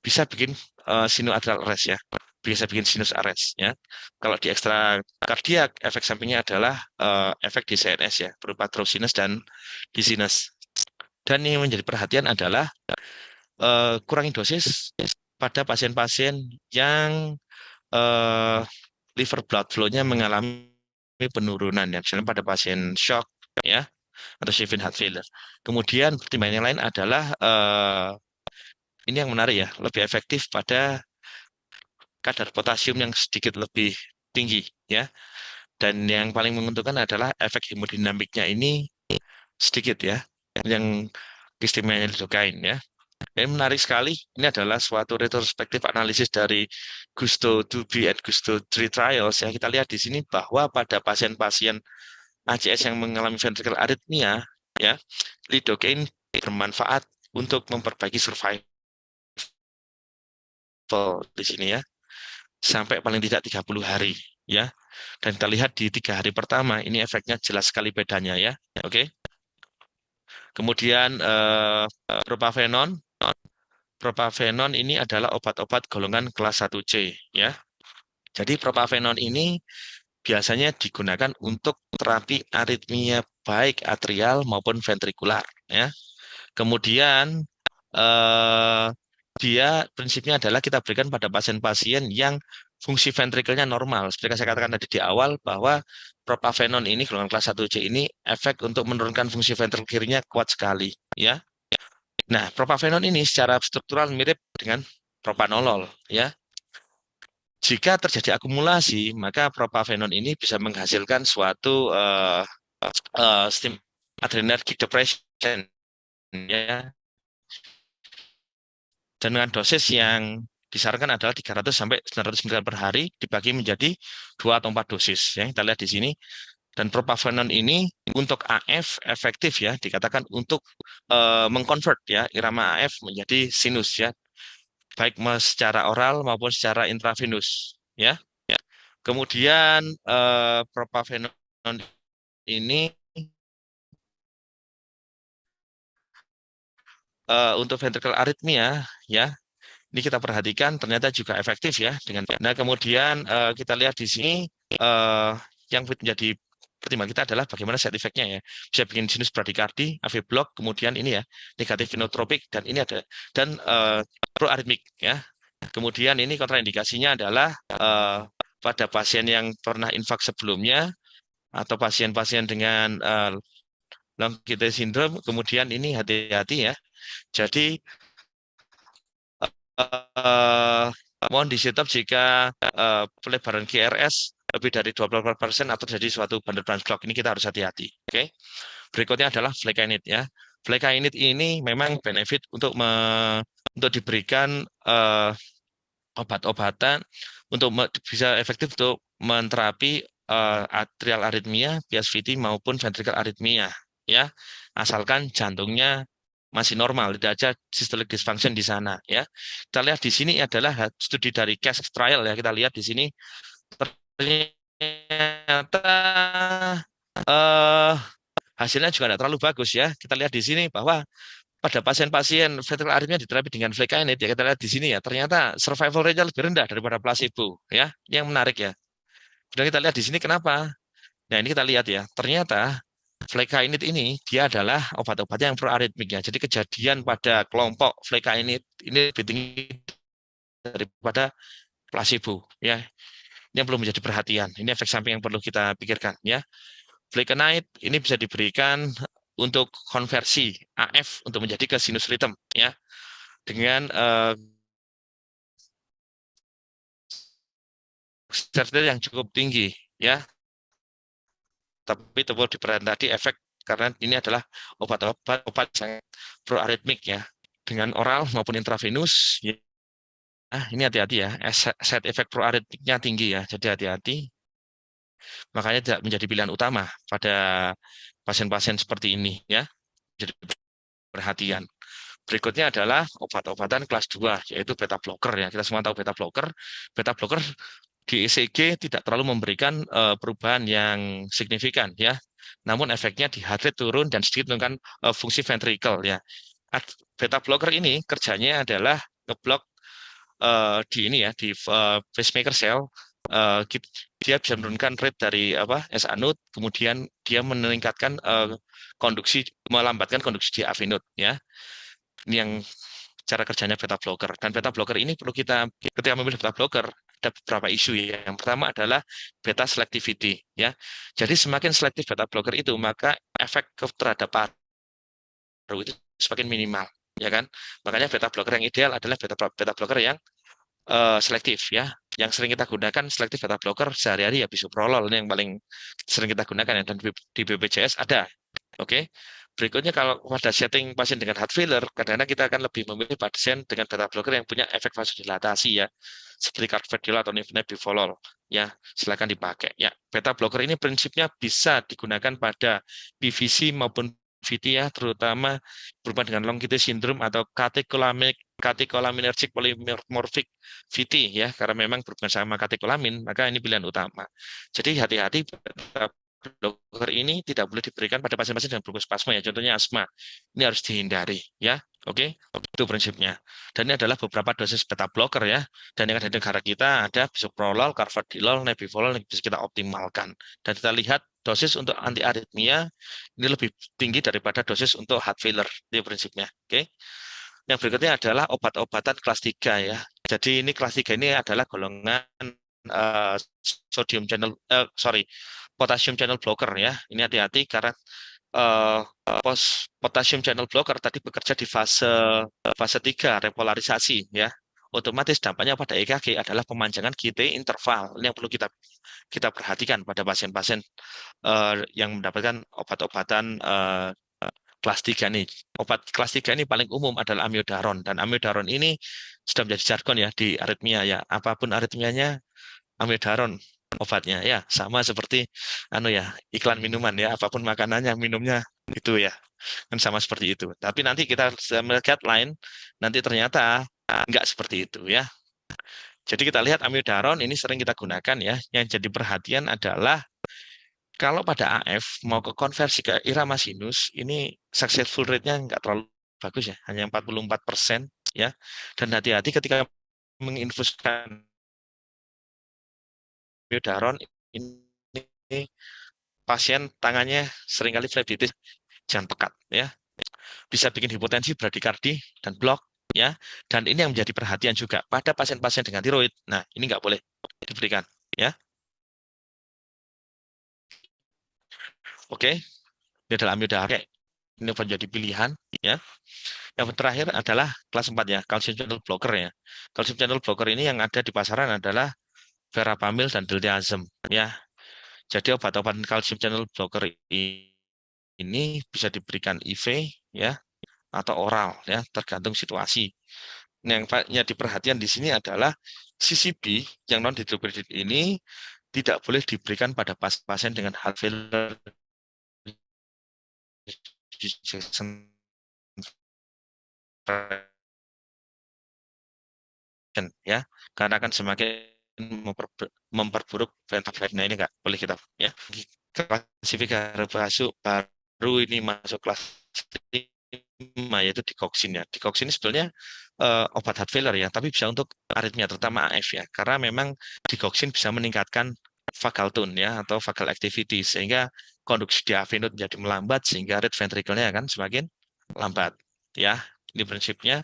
bisa bikin sinoatrial arrest ya, bisa bikin sinus arrest ya. Kalau di ekstra kardiak, efek sampingnya adalah efek di CNS ya, berupa throat sinus dan dizziness. Dan yang menjadi perhatian adalah kurangi dosis pada pasien-pasien yang liver blood flow-nya mengalami penurunan ya, misalnya pada pasien shock ya, atau severe heart failure. Kemudian pertimbangan yang lain adalah ini yang menarik ya, lebih efektif pada kadar potasium yang sedikit lebih tinggi ya. Dan yang paling menguntungkan adalah efek hemodinamiknya ini sedikit ya, yang istimewanya lidocaine ya. Ini menarik sekali. Ini adalah suatu retrospektif analisis dari Gusto 2B and Gusto 3 trials ya. Kita lihat di sini bahwa pada pasien-pasien ACS yang mengalami ventricular arrhythmia ya, lidocaine bermanfaat untuk memperbaiki survival di sini ya, sampai paling tidak 30 hari ya. Dan kita lihat di 3 hari pertama ini efeknya jelas sekali bedanya ya. Oke. Kemudian propafenon. Propafenon ini adalah obat-obat golongan kelas 1C ya. Jadi propafenon ini biasanya digunakan untuk terapi aritmia baik atrial maupun ventrikular ya. Kemudian dia prinsipnya adalah kita berikan pada pasien-pasien yang fungsi ventrikelnya normal. Seperti saya katakan tadi di awal bahwa propafenon ini golongan kelas 1C ini efek untuk menurunkan fungsi ventrikel kirinya kuat sekali ya. Nah, propafenon ini secara struktural mirip dengan propanolol ya. Jika terjadi akumulasi, maka propafenon ini bisa menghasilkan suatu adrenergic depression ya. Dan dengan dosis yang disarankan adalah 300 sampai 900 mg per hari dibagi menjadi 2 atau 4 dosis ya. Kita lihat di sini. Dan propafenon ini untuk AF efektif ya, dikatakan untuk mengkonvert ya irama AF menjadi sinus ya, baik secara oral maupun secara intravenus ya. Kemudian propafenon ini untuk ventricular arrhythmia ya, ini kita perhatikan ternyata juga efektif ya dengan. Nah kemudian kita lihat di sini yang menjadi pertimbangan kita adalah bagaimana side effect-nya ya. Bisa bikin sinus bradikardi, AV block, kemudian ini ya negatif inotropik, dan ini ada dan proaritmik ya. Kemudian ini kontraindikasinya adalah pada pasien yang pernah infak sebelumnya atau pasien-pasien dengan long QT syndrome. Kemudian ini hati-hati ya. Jadi mohon di-stop jika pelebaran GRS lebih dari 20% atau terjadi suatu bundle branch clot. Ini kita harus hati-hati. Oke. Berikutnya adalah flecainide ya. Flecainide ini memang benefit untuk diberikan obat-obatan untuk bisa efektif untuk menterapi atrial arrhythmia, PSVT maupun ventricular arrhythmia ya. Asalkan jantungnya masih normal, tidak ada systolic dysfunction di sana ya. Kita lihat di sini adalah studi dari CASK trial ya. Kita lihat di sini ternyata hasilnya juga tidak terlalu bagus ya. Kita lihat di sini bahwa pada pasien-pasien ventricular arrhythmia diterapi dengan flecainide ya, kita lihat di sini ya, ternyata survival rate-nya lebih rendah daripada placebo ya. Ini yang menarik ya. Dan kita lihat di sini kenapa? Nah, ini kita lihat ya, ternyata flecainide ini dia adalah obat-obat yang proaritmik ya. Jadi kejadian pada kelompok flecainide ini lebih tinggi daripada placebo ya. Ini yang belum menjadi perhatian. Ini efek samping yang perlu kita pikirkan ya. Flecainide ini bisa diberikan untuk konversi AF untuk menjadi ke sinus rhythm ya, dengan sertifikat yang cukup tinggi ya. Tapi perlu diperhatikan tadi efek, karena ini adalah obat-obat sangat proaritmik ya, dengan oral maupun intravenus ya. Ini hati-hati ya, side effect proaritmiknya tinggi ya, jadi hati-hati. Makanya tidak menjadi pilihan utama pada pasien-pasien seperti ini ya. Jadi perhatian. Berikutnya adalah obat-obatan kelas 2, yaitu beta blocker ya. Kita semua tahu beta blocker. Beta blocker di ECG tidak terlalu memberikan perubahan yang signifikan ya. Namun efeknya di heart rate turun dan sedikit menurunkan fungsi ventricle ya. Beta blocker ini kerjanya adalah ngeblok di ini ya, di pacemaker cell. Dia bisa menurunkan rate dari SA node, kemudian dia meningkatkan melambatkan konduksi di AV node ya. Ini yang cara kerjanya beta blocker. Dan beta blocker ini perlu kita, ketika memilih beta blocker, ada beberapa isu ya. Yang pertama adalah beta selectivity ya. Jadi semakin selektif beta blocker itu, maka efek terhadap paru itu semakin minimal, ya kan? Makanya beta blocker yang ideal adalah beta blocker yang selektif ya. Yang sering kita gunakan selektif beta blocker sehari-hari ya bisoprolol, ini yang paling sering kita gunakan ya. Dan di BPJS ada. Oke. Berikutnya kalau pada setting pasien dengan heart failure, kadang-kadang kita akan lebih memilih pasien dengan beta blocker yang punya efek vasodilatasi ya, seperti carvedilol atau nebivolol ya, silakan dipakai ya. Beta blocker ini prinsipnya bisa digunakan pada PVC maupun VT ya, terutama berhubungan dengan long QT syndrome atau catecholaminergic polymorphic VT ya, karena memang berhubungan sama katekolamin, maka ini pilihan utama. Jadi hati-hati, beta blocker ini tidak boleh diberikan pada pasien-pasien dengan bronkospasma ya, contohnya asma. Ini harus dihindari ya. Oke, itu prinsipnya. Dan ini adalah beberapa dosis beta blocker ya. Dan yang ada di negara kita ada bisoprolol, carvedilol, nebivolol yang bisa kita optimalkan. Dan kita lihat dosis untuk anti aritmia ini lebih tinggi daripada dosis untuk heart failure. Itu prinsipnya. Oke. Yang berikutnya adalah obat-obatan kelas 3 ya. Jadi ini kelas 3 ini adalah golongan potassium channel blocker ya. Ini hati-hati karena potassium channel blocker tadi bekerja di fase 3 repolarisasi ya. Otomatis dampaknya pada EKG adalah pemanjangan QT interval. Ini yang perlu kita perhatikan pada pasien-pasien yang mendapatkan obat-obatan kelas 3 nih. Obat kelas 3 ini paling umum adalah amiodaron, dan amiodaron ini sudah menjadi jargon ya di aritmia ya. Apapun aritmianya, amiodaron obatnya ya, sama seperti iklan minuman ya, apapun makanannya minumnya itu ya, kan sama seperti itu. Tapi nanti kita melihat lain, nanti ternyata enggak seperti itu ya. Jadi kita lihat amiodaron ini sering kita gunakan ya. Yang jadi perhatian adalah kalau pada AF mau ke konversi ke irama sinus, ini successful rate-nya nggak terlalu bagus ya, hanya 44% ya. Dan hati-hati ketika menginfuskan amiodaron, ini pasien tangannya seringkali flebitis, jangan pekat ya. Bisa bikin hipotensi, bradikardi, dan blok ya. Dan ini yang menjadi perhatian juga pada pasien-pasien dengan tiroid. Nah, ini nggak boleh diberikan ya. Oke, ini adalah amiodaron. Ini menjadi pilihan ya. Yang terakhir adalah kelas 4 ya, calcium channel blocker ya. Calcium channel blocker ini yang ada di pasaran adalah verapamil dan diltiazem ya. Jadi obat-obatan calcium channel blocker ini bisa diberikan IV ya atau oral ya, tergantung situasi. Nah, yang diperhatikan di sini adalah CCB yang non hydrochloride ini tidak boleh diberikan pada pasien dengan heart failure ya, karena akan semakin memperburuk ventricle. Nah, ini nggak boleh kita ya. Klasifikasi baru ini masuk kelas 5 yaitu digoxin ya. Digoxin ini sebenarnya obat heart failure ya, tapi bisa untuk aritmia terutama AF ya, karena memang digoxin bisa meningkatkan vagal tone ya atau vagal activity sehingga konduksi di AV node menjadi melambat sehingga rate ventricle-nya akan semakin lambat ya. Ini prinsipnya.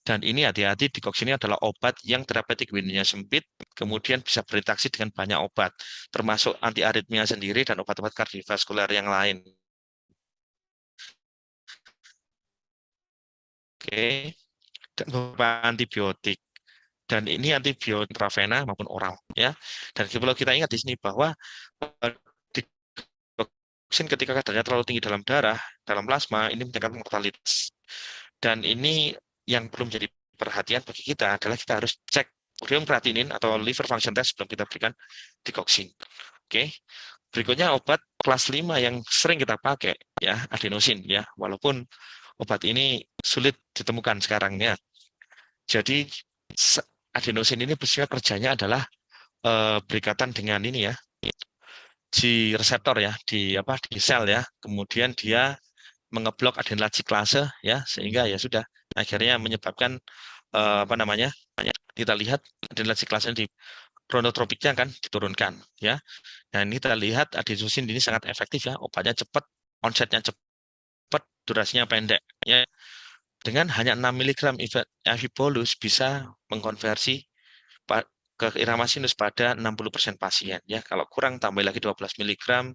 Dan ini hati-hati, digoxin ini adalah obat yang therapeutic window-nya sempit, kemudian bisa berinteraksi dengan banyak obat, termasuk anti aritmia sendiri dan obat-obat kardiovaskular yang lain. Oke, dan beberapa antibiotik. Dan ini antibiotik intravena maupun oral ya. Dan kalau kita ingat di sini bahwa digoxin ketika kadarnya terlalu tinggi dalam darah, dalam plasma, ini meningkatkan mortalitas. Dan ini yang perlu menjadi perhatian bagi kita adalah kita harus cek ureum creatinine atau liver function test sebelum kita berikan digoxin. Oke. Berikutnya obat kelas 5 yang sering kita pakai ya, adenosin ya. Walaupun obat ini sulit ditemukan sekarang ya. Jadi adenosin ini bersifat kerjanya adalah berikatan dengan ini ya, di reseptor ya, di sel ya. Kemudian dia mengeblok adenylat siklase ya, sehingga ya sudah akhirnya menyebabkan apa namanya? Kita lihat adenylat siklase di kronotropiknya kan diturunkan ya. Dan kita lihat adenosin ini sangat efektif ya, obatnya cepat, onsetnya cepat, durasinya pendek ya. Dengan hanya 6 mg IV bolus bisa mengkonversi ke irama sinus pada 60% pasien ya. Kalau kurang tambah lagi 12 mg,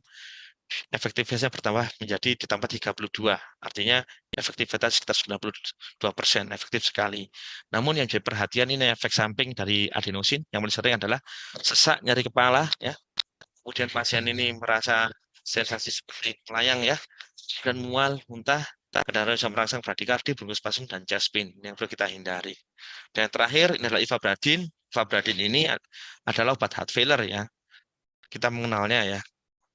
efektivitasnya bertambah menjadi ditambah 32. Artinya efektivitas sekitar 92%, efektif sekali. Namun yang jadi perhatian ini efek samping dari adenosin yang paling sering adalah sesak, nyeri kepala ya. Kemudian pasien ini merasa sensasi seperti melayang ya, dan mual, muntah, kendaraan bisa merangsang bradikardi, bronkospasm, dan chest pain yang perlu kita hindari. Dan terakhir ini adalah ivabradin. Ivabradin ini adalah obat heart failure ya. Kita mengenalnya ya.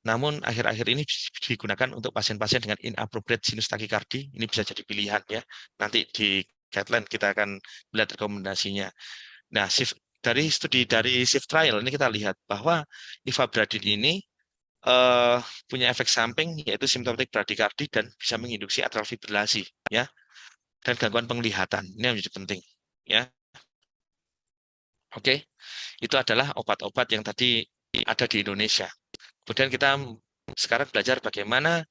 Namun akhir-akhir ini digunakan untuk pasien-pasien dengan inappropriate sinus tachycardia. Ini bisa jadi pilihan ya. Nanti di guideline kita akan melihat rekomendasinya. Nah, dari studi dari SIFT trial ini kita lihat bahwa ivabradin ini punya efek samping yaitu simptomatik bradikardi dan bisa menginduksi atrial fibrilasi ya, dan gangguan penglihatan. Ini yang menjadi penting ya. Oke, itu adalah obat-obat yang tadi ada di Indonesia. Kemudian kita sekarang belajar bagaimana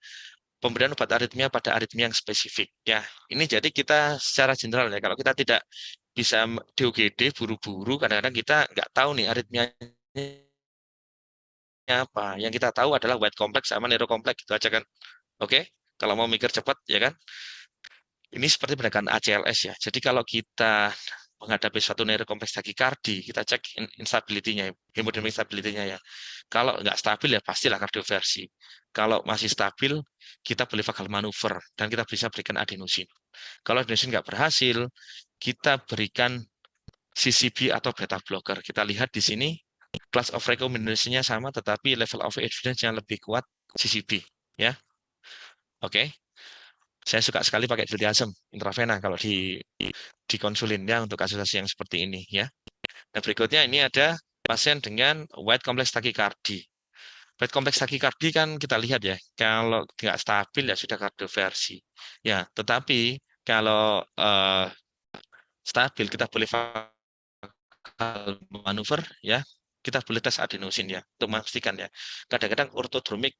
pemberian obat aritmia pada aritmia yang spesifik ya. Ini jadi kita secara general ya, kalau kita tidak bisa di UGD buru-buru, kadang-kadang kita nggak tahu nih aritmianya apa. Yang kita tahu adalah white complex sama neurokompleks gitu aja kan. Oke, kalau mau mikir cepat ya kan. Ini seperti pendekatan ACLS ya. Jadi kalau kita menghadapi suatu neurokompleks takikardi, kita cek instability-nya, hemodynamic stability-nya ya. Kalau nggak stabil ya pastilah kardioversi. Kalau masih stabil, kita boleh vagal manuver dan kita bisa berikan adenosin. Kalau adenosin nggak berhasil, kita berikan CCB atau beta blocker. Kita lihat di sini class of recommendation-nya sama, tetapi level of evidence yang lebih kuat CCB ya. Oke. Saya suka sekali pakai diltiazem intravena kalau di konsulin ya untuk kasus-kasus yang seperti ini ya. Nah, berikutnya ini ada pasien dengan white complex tachycardia. White complex tachycardia kan kita lihat ya, kalau tidak stabil ya sudah kardioversi. Ya, tetapi kalau stabil kita boleh manuver ya, kita boleh tes adenosin ya untuk memastikan ya. Kadang-kadang ortodromic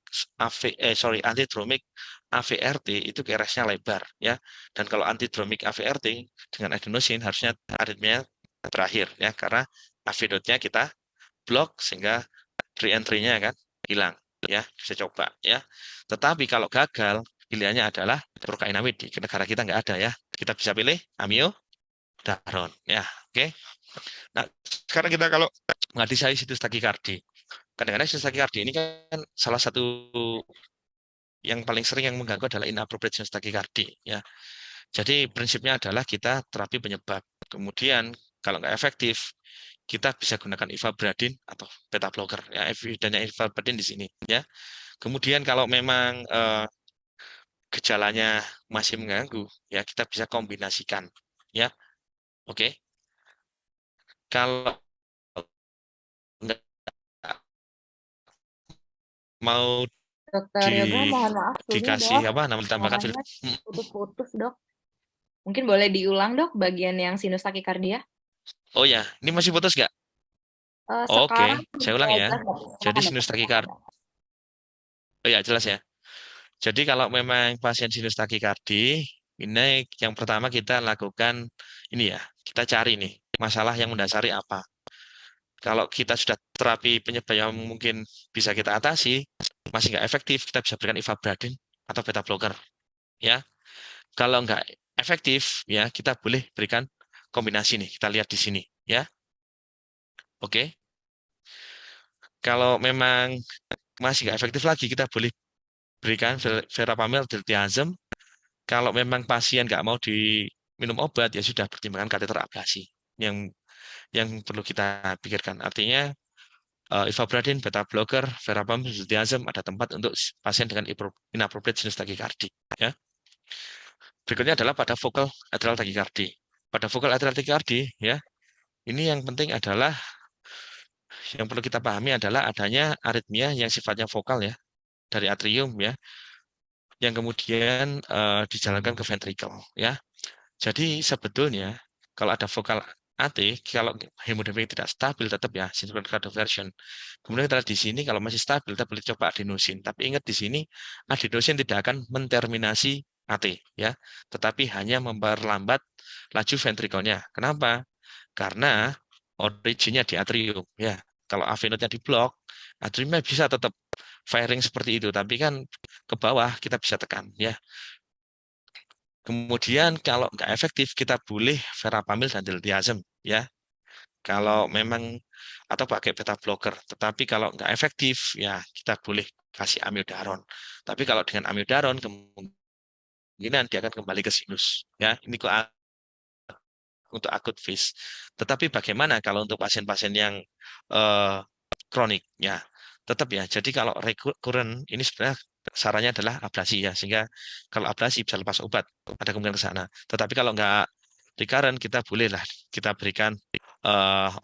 antidromic AVRT itu KRS-nya lebar ya. Dan kalau antidromic AVRT dengan adenosin harusnya aritmia berakhir ya, karena AV-nya kita blok sehingga re-entry-nya kan hilang ya, bisa coba ya. Tetapi kalau gagal pilihannya adalah prokainamid, di negara kita nggak ada ya. Kita bisa pilih amiodaron ya. Oke. Nah, sekarang kita kalau mengadisai situs takikardi. Kadang-kadang situs takikardi ini kan salah satu yang paling sering yang mengganggu adalah inappropriate sinus takikardi ya. Jadi prinsipnya adalah kita terapi penyebab. Kemudian kalau nggak efektif, kita bisa gunakan ivabradin atau beta blocker ya. Evidennya ivabradin di sini ya. Kemudian kalau memang gejalanya masih mengganggu ya, kita bisa kombinasikan ya. Oke. Kalau nggak mau Dokter Yoga, mohon maaf dulu dikasih dok, apa namanya ditambahkan suaranya putus-putus dok. Mungkin boleh diulang dok bagian yang sinus takikardia? Oh ya, ini masih putus nggak? Sekarang Oke, saya ulang ya. jelas, Dok. Jadi Silakan, sinus dokter. takikardi. Oh ya, jelas ya. Jadi kalau memang pasien sinus takikardi, ini yang pertama kita lakukan ini ya, kita cari nih masalah yang mendasari apa. Kalau kita sudah terapi penyebab yang mungkin bisa kita atasi, masih nggak efektif, kita bisa berikan ivabradin atau beta blocker. Ya, kalau nggak efektif, ya kita boleh berikan kombinasi nih. Kita lihat di sini, ya. Oke. Kalau memang masih nggak efektif lagi, kita boleh berikan verapamil diltiazem. Kalau memang pasien nggak mau diminum obat, ya sudah pertimbangan kateter ablasi yang perlu kita pikirkan. Artinya ivabradin, beta blocker, verapamil, diltiazem ada tempat untuk pasien dengan inappropriate sinus takikardi. Ya. Berikutnya adalah pada focal atrial tachycardia. Pada focal atrial tachycardia, ya, ini yang penting adalah yang perlu kita pahami adalah adanya aritmia yang sifatnya vokal ya dari atrium ya, yang kemudian dijalankan ke ventricle ya. Jadi sebetulnya kalau ada vokal AT, kalau hemodinamik tidak stabil tetap ya sinkron cardioversion. Kemudian kita di sini kalau masih stabil kita boleh coba adenosin. Tapi ingat di sini adenosin tidak akan menterminasi AT ya, tetapi hanya memperlambat laju ventrikelnya. Kenapa? Karena originnya di atrium ya. Kalau AV node-nya diblok, atriumnya bisa tetap firing seperti itu, tapi kan ke bawah kita bisa tekan ya. Kemudian kalau nggak efektif kita boleh verapamil dan diltiazem ya. Kalau memang atau pakai beta blocker. Tetapi kalau nggak efektif ya kita boleh kasih amiodaron. Tapi kalau dengan amiodaron kemungkinan dia akan kembali ke sinus ya. Ini kok untuk akut phase. Tetapi bagaimana kalau untuk pasien-pasien yang kronik ya? Tetap ya. Jadi kalau recurrent ini sebenarnya sarannya adalah ablasi ya, sehingga kalau ablasi bisa lepas obat, ada kemungkinan ke sana. Tetapi kalau nggak recurrent kita bolehlah kita berikan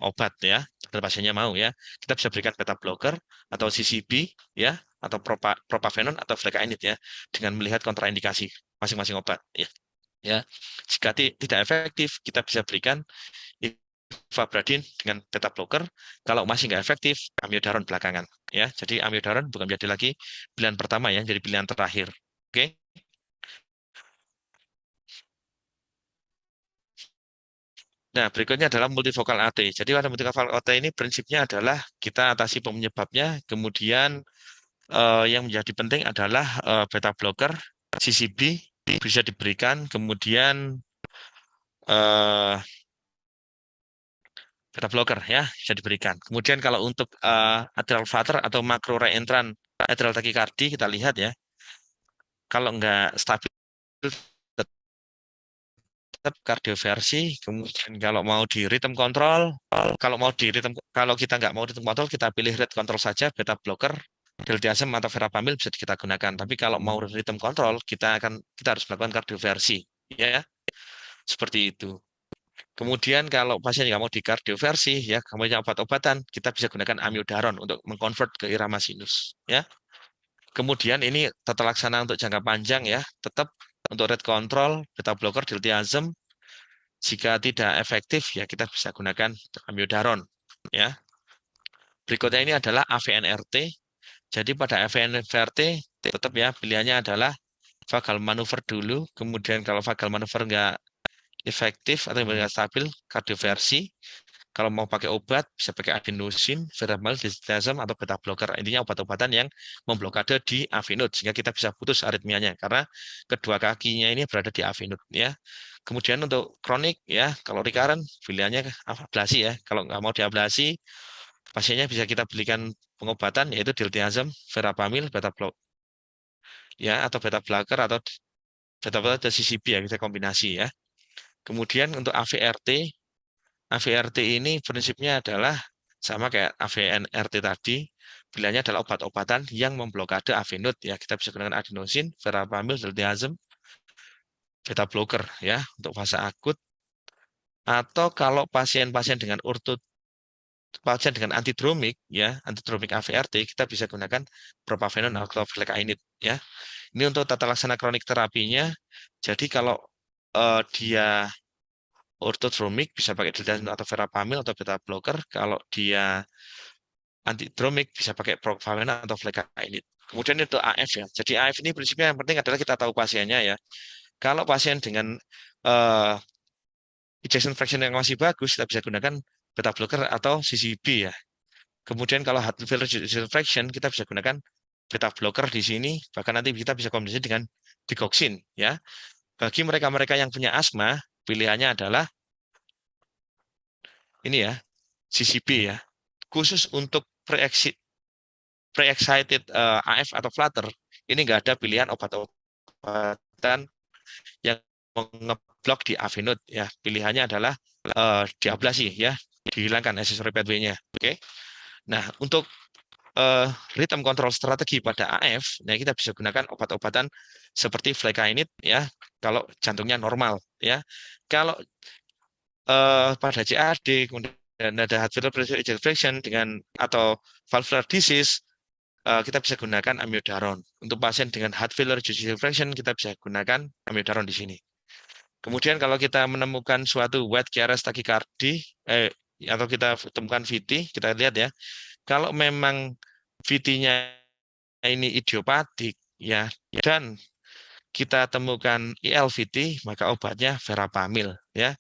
obat ya, kalau pasiennya mau ya. Kita bisa berikan beta blocker atau CCB ya, atau propafenon atau flecainid ya, dengan melihat kontraindikasi masing-masing obat ya. Ya, jika tidak efektif, kita bisa berikan ivabradin dengan beta blocker. Kalau masih nggak efektif, amiodaron belakangan. Ya, jadi amiodaron bukan menjadi lagi pilihan pertama ya, jadi pilihan terakhir. Oke. Nah, berikutnya adalah multifocal AT. Jadi pada multifocal AT ini prinsipnya adalah kita atasi penyebabnya, kemudian yang menjadi penting adalah beta blocker, CCB bisa diberikan, kemudian beta blocker ya bisa diberikan. Kemudian kalau untuk atrial flutter atau makro reentrant atrial tachycardia kita lihat ya, kalau nggak stabil tetap kardioversi. Kemudian kalau mau di rhythm control, kalau kita nggak mau rhythm control kita pilih rate control saja, beta blocker, diltiazem atau verapamil bisa kita gunakan. Tapi kalau mau rhythm control kita harus melakukan kardioversi ya, seperti itu. Kemudian kalau pasien nggak mau di kardioversi ya, kemudian obat-obatan, kita bisa gunakan amiodaron untuk mengkonvert ke irama sinus ya. Kemudian ini tata laksana untuk jangka panjang ya, tetap untuk rate control, beta blocker, diltiazem. Jika tidak efektif ya kita bisa gunakan amiodaron ya. Berikutnya ini adalah AVNRT. Jadi pada AVNRT tetap ya pilihannya adalah vagal manuver dulu, kemudian kalau vagal manuver nggak efektif atau nggak stabil, kardioversi. Kalau mau pakai obat, bisa pakai adenosin, verapamil, diltiazem, atau beta blocker. Intinya obat-obatan yang memblokade di AV node, sehingga kita bisa putus aritmianya, karena kedua kakinya ini berada di AV node. Ya. Kemudian untuk kronik, ya, kalau recurrent, pilihannya ablasi ya. Kalau nggak mau diablasi, pasiennya bisa kita berikan pengobatan, yaitu diltiazem, verapamil, beta blocker, ya, atau beta blocker, atau beta blocker atau CCB ya, kita kombinasi ya. Kemudian untuk AVRT, AVRT ini prinsipnya adalah sama kayak AVNRT tadi, pilihannya adalah obat-obatan yang memblokade AV node ya. Kita bisa gunakan adenosin, verapamil, diltiazem, beta blocker ya untuk fase akut. Atau kalau pasien-pasien dengan pasien dengan antidromik ya, antidromik AVRT, kita bisa gunakan propafenon atau flecainid ya. Ini untuk tata laksana kronik terapinya. Jadi kalau dia ortodromik bisa pakai diltiazem atau verapamil atau beta blocker. Kalau dia antidromik bisa pakai propafenon atau flecainid. Kemudian itu AF ya. Jadi AF ini prinsipnya yang penting adalah kita tahu pasiennya ya. Kalau pasien dengan ejection fraction yang masih bagus, kita bisa gunakan beta blocker atau CCB ya. Kemudian kalau heart failure ejection fraction, kita bisa gunakan beta blocker di sini. Bahkan nanti kita bisa kombinasi dengan digoxin ya. Bagi mereka-mereka yang punya asma, pilihannya adalah ini ya, CCB ya. Khusus untuk pre-excited AF atau flutter, ini nggak ada pilihan obat-obatan yang ngeblok di AV node ya. Pilihannya adalah diablasi ya, dihilangkan accessory pathway-nya. Oke. Nah, untuk rhythm control strategi pada AF, nah kita bisa gunakan obat-obatan seperti flecainid ya, kalau jantungnya normal ya. Kalau pada CAD kemudian ada heart failure pressure ejection dengan atau valvular disease, kita bisa gunakan amiodaron. Untuk pasien dengan heart failure ejection fraction kita bisa gunakan amiodaron di sini. Kemudian kalau kita menemukan suatu white KRS tachycardia atau kita temukan VT, kita lihat ya. Kalau memang VT-nya ini idiopatik ya dan kita temukan ILVT, maka obatnya verapamil ya.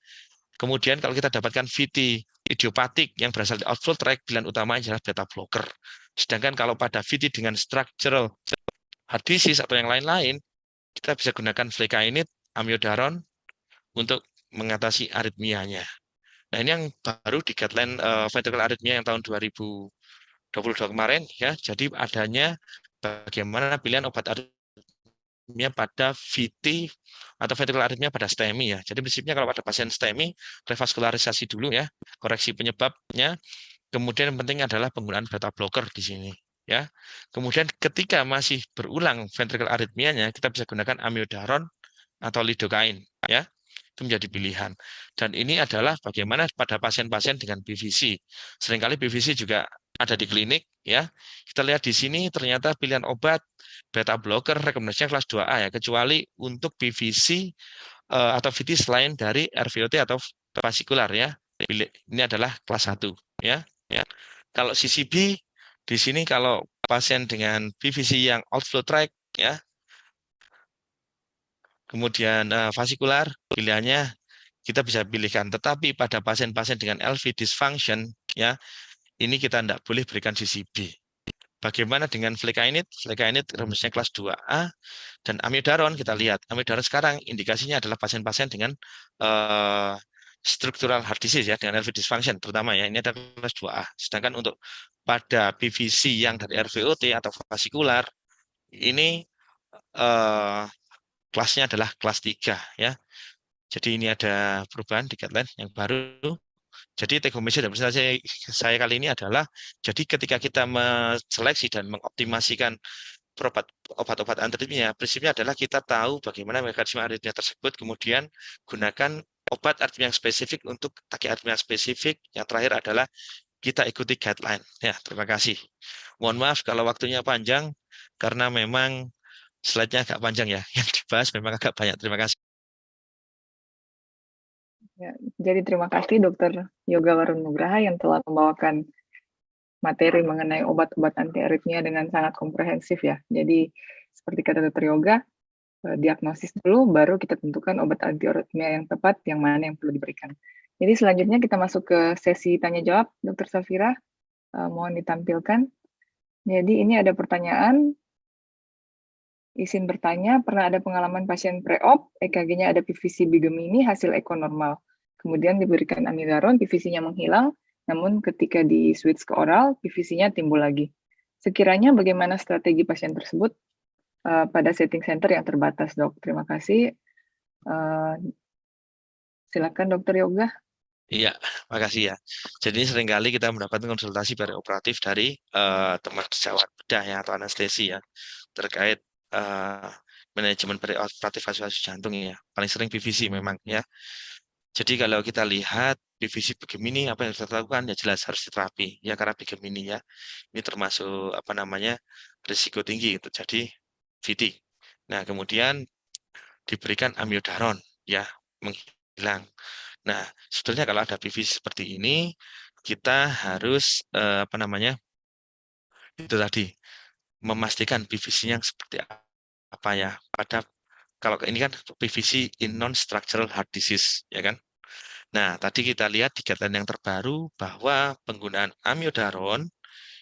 Kemudian kalau kita dapatkan VT idiopatik yang berasal dari outflow tract, pilihan utama adalah beta blocker. Sedangkan kalau pada VT dengan structural heart disease atau yang lain-lain, kita bisa gunakan flecainide, amiodaron untuk mengatasi aritmianya. Nah, ini yang baru di guideline ventricular arrhythmia yang tahun 2022 kemarin ya. Jadi adanya bagaimana pilihan obat arrhythmia pada VT atau ventricular arrhythmia pada STEMI ya. Jadi prinsipnya kalau pada pasien STEMI, revaskularisasi dulu ya, koreksi penyebabnya. Kemudian yang penting adalah penggunaan beta blocker di sini ya. Kemudian ketika masih berulang ventricular arrhythmianya, kita bisa gunakan amiodaron atau lidocaine ya. Itu menjadi pilihan. Dan ini adalah bagaimana pada pasien-pasien dengan PVC. Seringkali PVC juga ada di klinik ya. Kita lihat di sini ternyata pilihan obat beta blocker rekomendasinya kelas 2A ya, kecuali untuk PVC atau VT selain dari RVOT atau vasikular ya. Ini adalah kelas 1 ya. Kalau CCB di sini kalau pasien dengan PVC yang outflow tract ya, kemudian vasikular pilihannya kita bisa pilihkan. Tetapi pada pasien-pasien dengan LV dysfunction ya, ini kita tidak boleh berikan CCB. Bagaimana dengan flecainide? Flecainide rumusnya kelas 2A dan amiodaron kita lihat. Amiodaron sekarang indikasinya adalah pasien-pasien dengan structural heart disease ya, dengan LV dysfunction terutama ya. Ini adalah kelas 2A. Sedangkan untuk pada PVC yang dari RVOT atau vasikular ini kelasnya adalah kelas 3 ya. Jadi ini ada perubahan di guideline yang baru. Jadi take home message dari presentasi saya kali ini adalah, jadi ketika kita menseleksi dan mengoptimasikan obat-obat antiaritmia, prinsipnya adalah kita tahu bagaimana mekanisme aritmia tersebut, kemudian gunakan obat aritmia yang spesifik untuk takiartmia spesifik. Yang terakhir adalah kita ikuti guideline. Ya, terima kasih. Mohon maaf kalau waktunya panjang, karena memang slide-nya agak panjang ya. Yang dibahas memang agak banyak. Terima kasih. Ya, jadi terima kasih Dr. Yoga Warun Nugraha yang telah membawakan materi mengenai obat-obat anti aritmia dengan sangat komprehensif ya. Jadi seperti kata Dr. Yoga, diagnosis dulu, baru kita tentukan obat anti aritmia yang tepat, yang mana yang perlu diberikan. Jadi selanjutnya kita masuk ke sesi tanya jawab, Dr. Safira, mohon ditampilkan. Jadi ini ada pertanyaan. Izin bertanya, pernah ada pengalaman pasien pre-op, EKG-nya ada PVC bigemini, hasil eko normal. Kemudian diberikan amiodaron, PVC-nya menghilang, namun ketika di switch ke oral, PVC-nya timbul lagi. Sekiranya bagaimana strategi pasien tersebut pada setting center yang terbatas, dok? Terima kasih. Silakan, Dokter Yoga. Iya, makasih ya. Jadi seringkali kita mendapatkan konsultasi perioperatif dari teman sejawat bedah ya, atau anestesi ya, terkait manajemen perioperatif kasus jantung ya. Paling sering PVC memang ya. Jadi kalau kita lihat PVC begini, apa yang harus kita lakukan? Ya jelas harus diterapi ya, karena begini ya. Ini termasuk apa namanya risiko tinggi terjadi VT. Nah kemudian diberikan amiodaron ya, menghilang. Nah sebetulnya kalau ada PVC seperti ini, kita harus apa namanya itu tadi memastikan PVC-nya seperti apa ya. Pada kalau ini kan PVC in non-structural heart disease ya kan. Nah, tadi kita lihat di guideline yang terbaru bahwa penggunaan amiodaron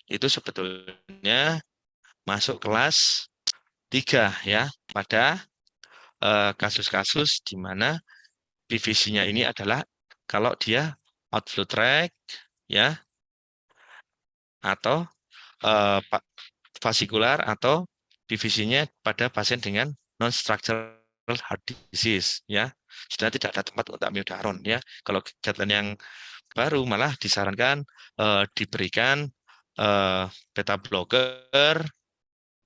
itu sebetulnya masuk kelas 3 ya, pada kasus-kasus di mana PVC-nya ini adalah kalau dia outflow tract ya, atau vasikular, atau PVC-nya pada pasien dengan non-structural heart disease ya. Sudah tidak ada tempat untuk amiodaron ya. Kalau guideline yang baru malah disarankan diberikan beta blocker,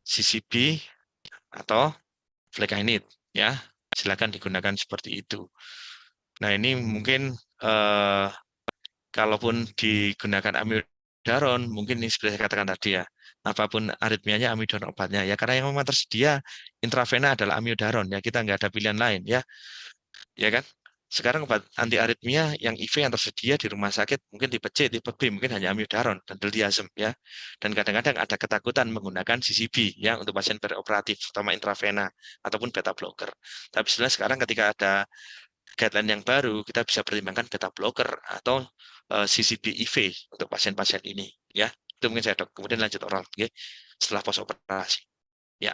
CCB atau flecainide ya. silakan digunakan seperti itu. Nah, ini mungkin kalaupun digunakan amiodaron, mungkin ini seperti saya katakan tadi ya, apapun aritmianya amiodaron obatnya ya, karena yang memang tersedia intravena adalah amiodaron ya, kita nggak ada pilihan lain ya, ya kan? Sekarang obat anti aritmia yang IV yang tersedia di rumah sakit mungkin tipe C, tipe B mungkin hanya amiodaron dan diltiazem ya. Dan kadang-kadang ada ketakutan menggunakan CCB ya untuk pasien perioperatif terutama intravena ataupun beta blocker. Tapi sebenarnya sekarang ketika ada guideline yang baru, kita bisa pertimbangkan beta blocker atau CCB IV untuk pasien-pasien ini ya. Itu mungkin saya dok. Kemudian lanjut oral ya, setelah pos operasi. Ya.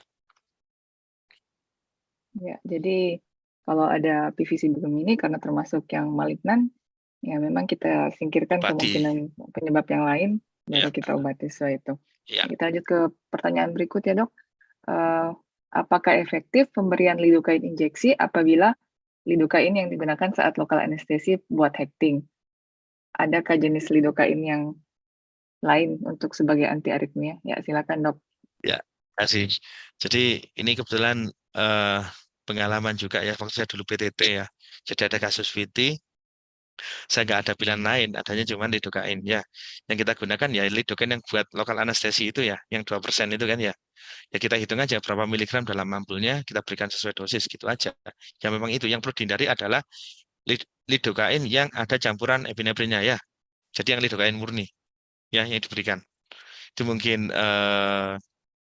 Ya, jadi kalau ada PVC begini karena termasuk yang malignan, ya memang kita singkirkan Obati. kemungkinan penyebab yang lain, baru Ya. kita obati sesuai itu. Ya. Kita lanjut ke pertanyaan berikut ya dok. Apakah efektif pemberian lidocaine injeksi apabila lidocaine yang digunakan saat lokal anestesi buat hecting? Adakah jenis lidocaine yang lain untuk sebagai anti aritmia? Ya, silakan dok. Ya, kasih. Jadi ini kebetulan pengalaman juga ya, waktu saya dulu PTT ya. Jadi ada kasus VT, saya nggak ada pilihan lain, adanya cuma lidocaine ya. Yang kita gunakan ya lidocaine yang buat lokal anestesi itu ya, yang 2% itu kan ya. Ya kita hitung aja berapa miligram dalam ampulnya, kita berikan sesuai dosis gitu aja. Ya memang itu yang perlu dihindari adalah lidocaine yang ada campuran epinefrinnya ya. Jadi yang lidocaine murni ya yang diberikan. Itu mungkin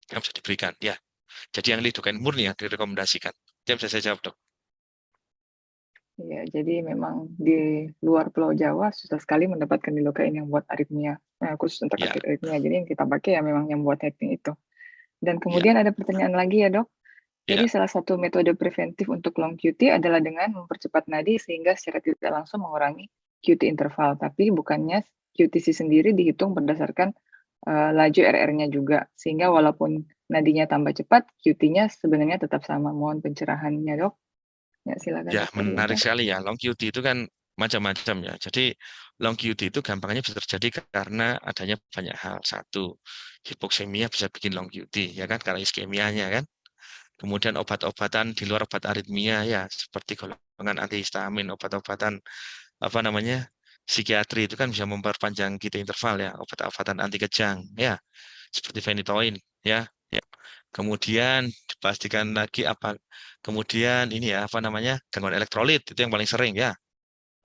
yang bisa diberikan ya. Jadi yang lidocaine murni yang direkomendasikan. Itu yang bisa saya jawab, dok. Ya, jadi memang di luar Pulau Jawa susah sekali mendapatkan lidocaine yang buat aritmia, khusus untuk Ya, aritmia. Jadi yang kita pakai ya memang yang buat hacking itu. Dan ya, kemudian ada pertanyaan lagi ya dok. Jadi ya, salah satu metode preventif untuk long QT adalah dengan mempercepat nadi sehingga secara tidak langsung mengurangi QT interval. Tapi bukannya QTC sendiri dihitung berdasarkan laju RR-nya juga. Sehingga walaupun nadinya tambah cepat, QT-nya sebenarnya tetap sama. Mohon pencerahannya dok. Ya, silakan ya, dokter menarik Ginta. sekali ya. Long QT itu kan macam-macam ya. Jadi long QT itu gampangnya bisa terjadi karena adanya banyak hal. Satu, hipoksemia bisa bikin long QT ya kan karena iskemianya kan. Kemudian obat-obatan di luar obat aritmia ya seperti golongan antihistamin, obat-obatan apa namanya psikiatri itu kan bisa memperpanjang QT interval ya, obat-obatan anti kejang ya seperti phenytoin ya. Ya. Kemudian dipastikan lagi apa kemudian ini ya apa namanya gangguan elektrolit itu yang paling sering ya.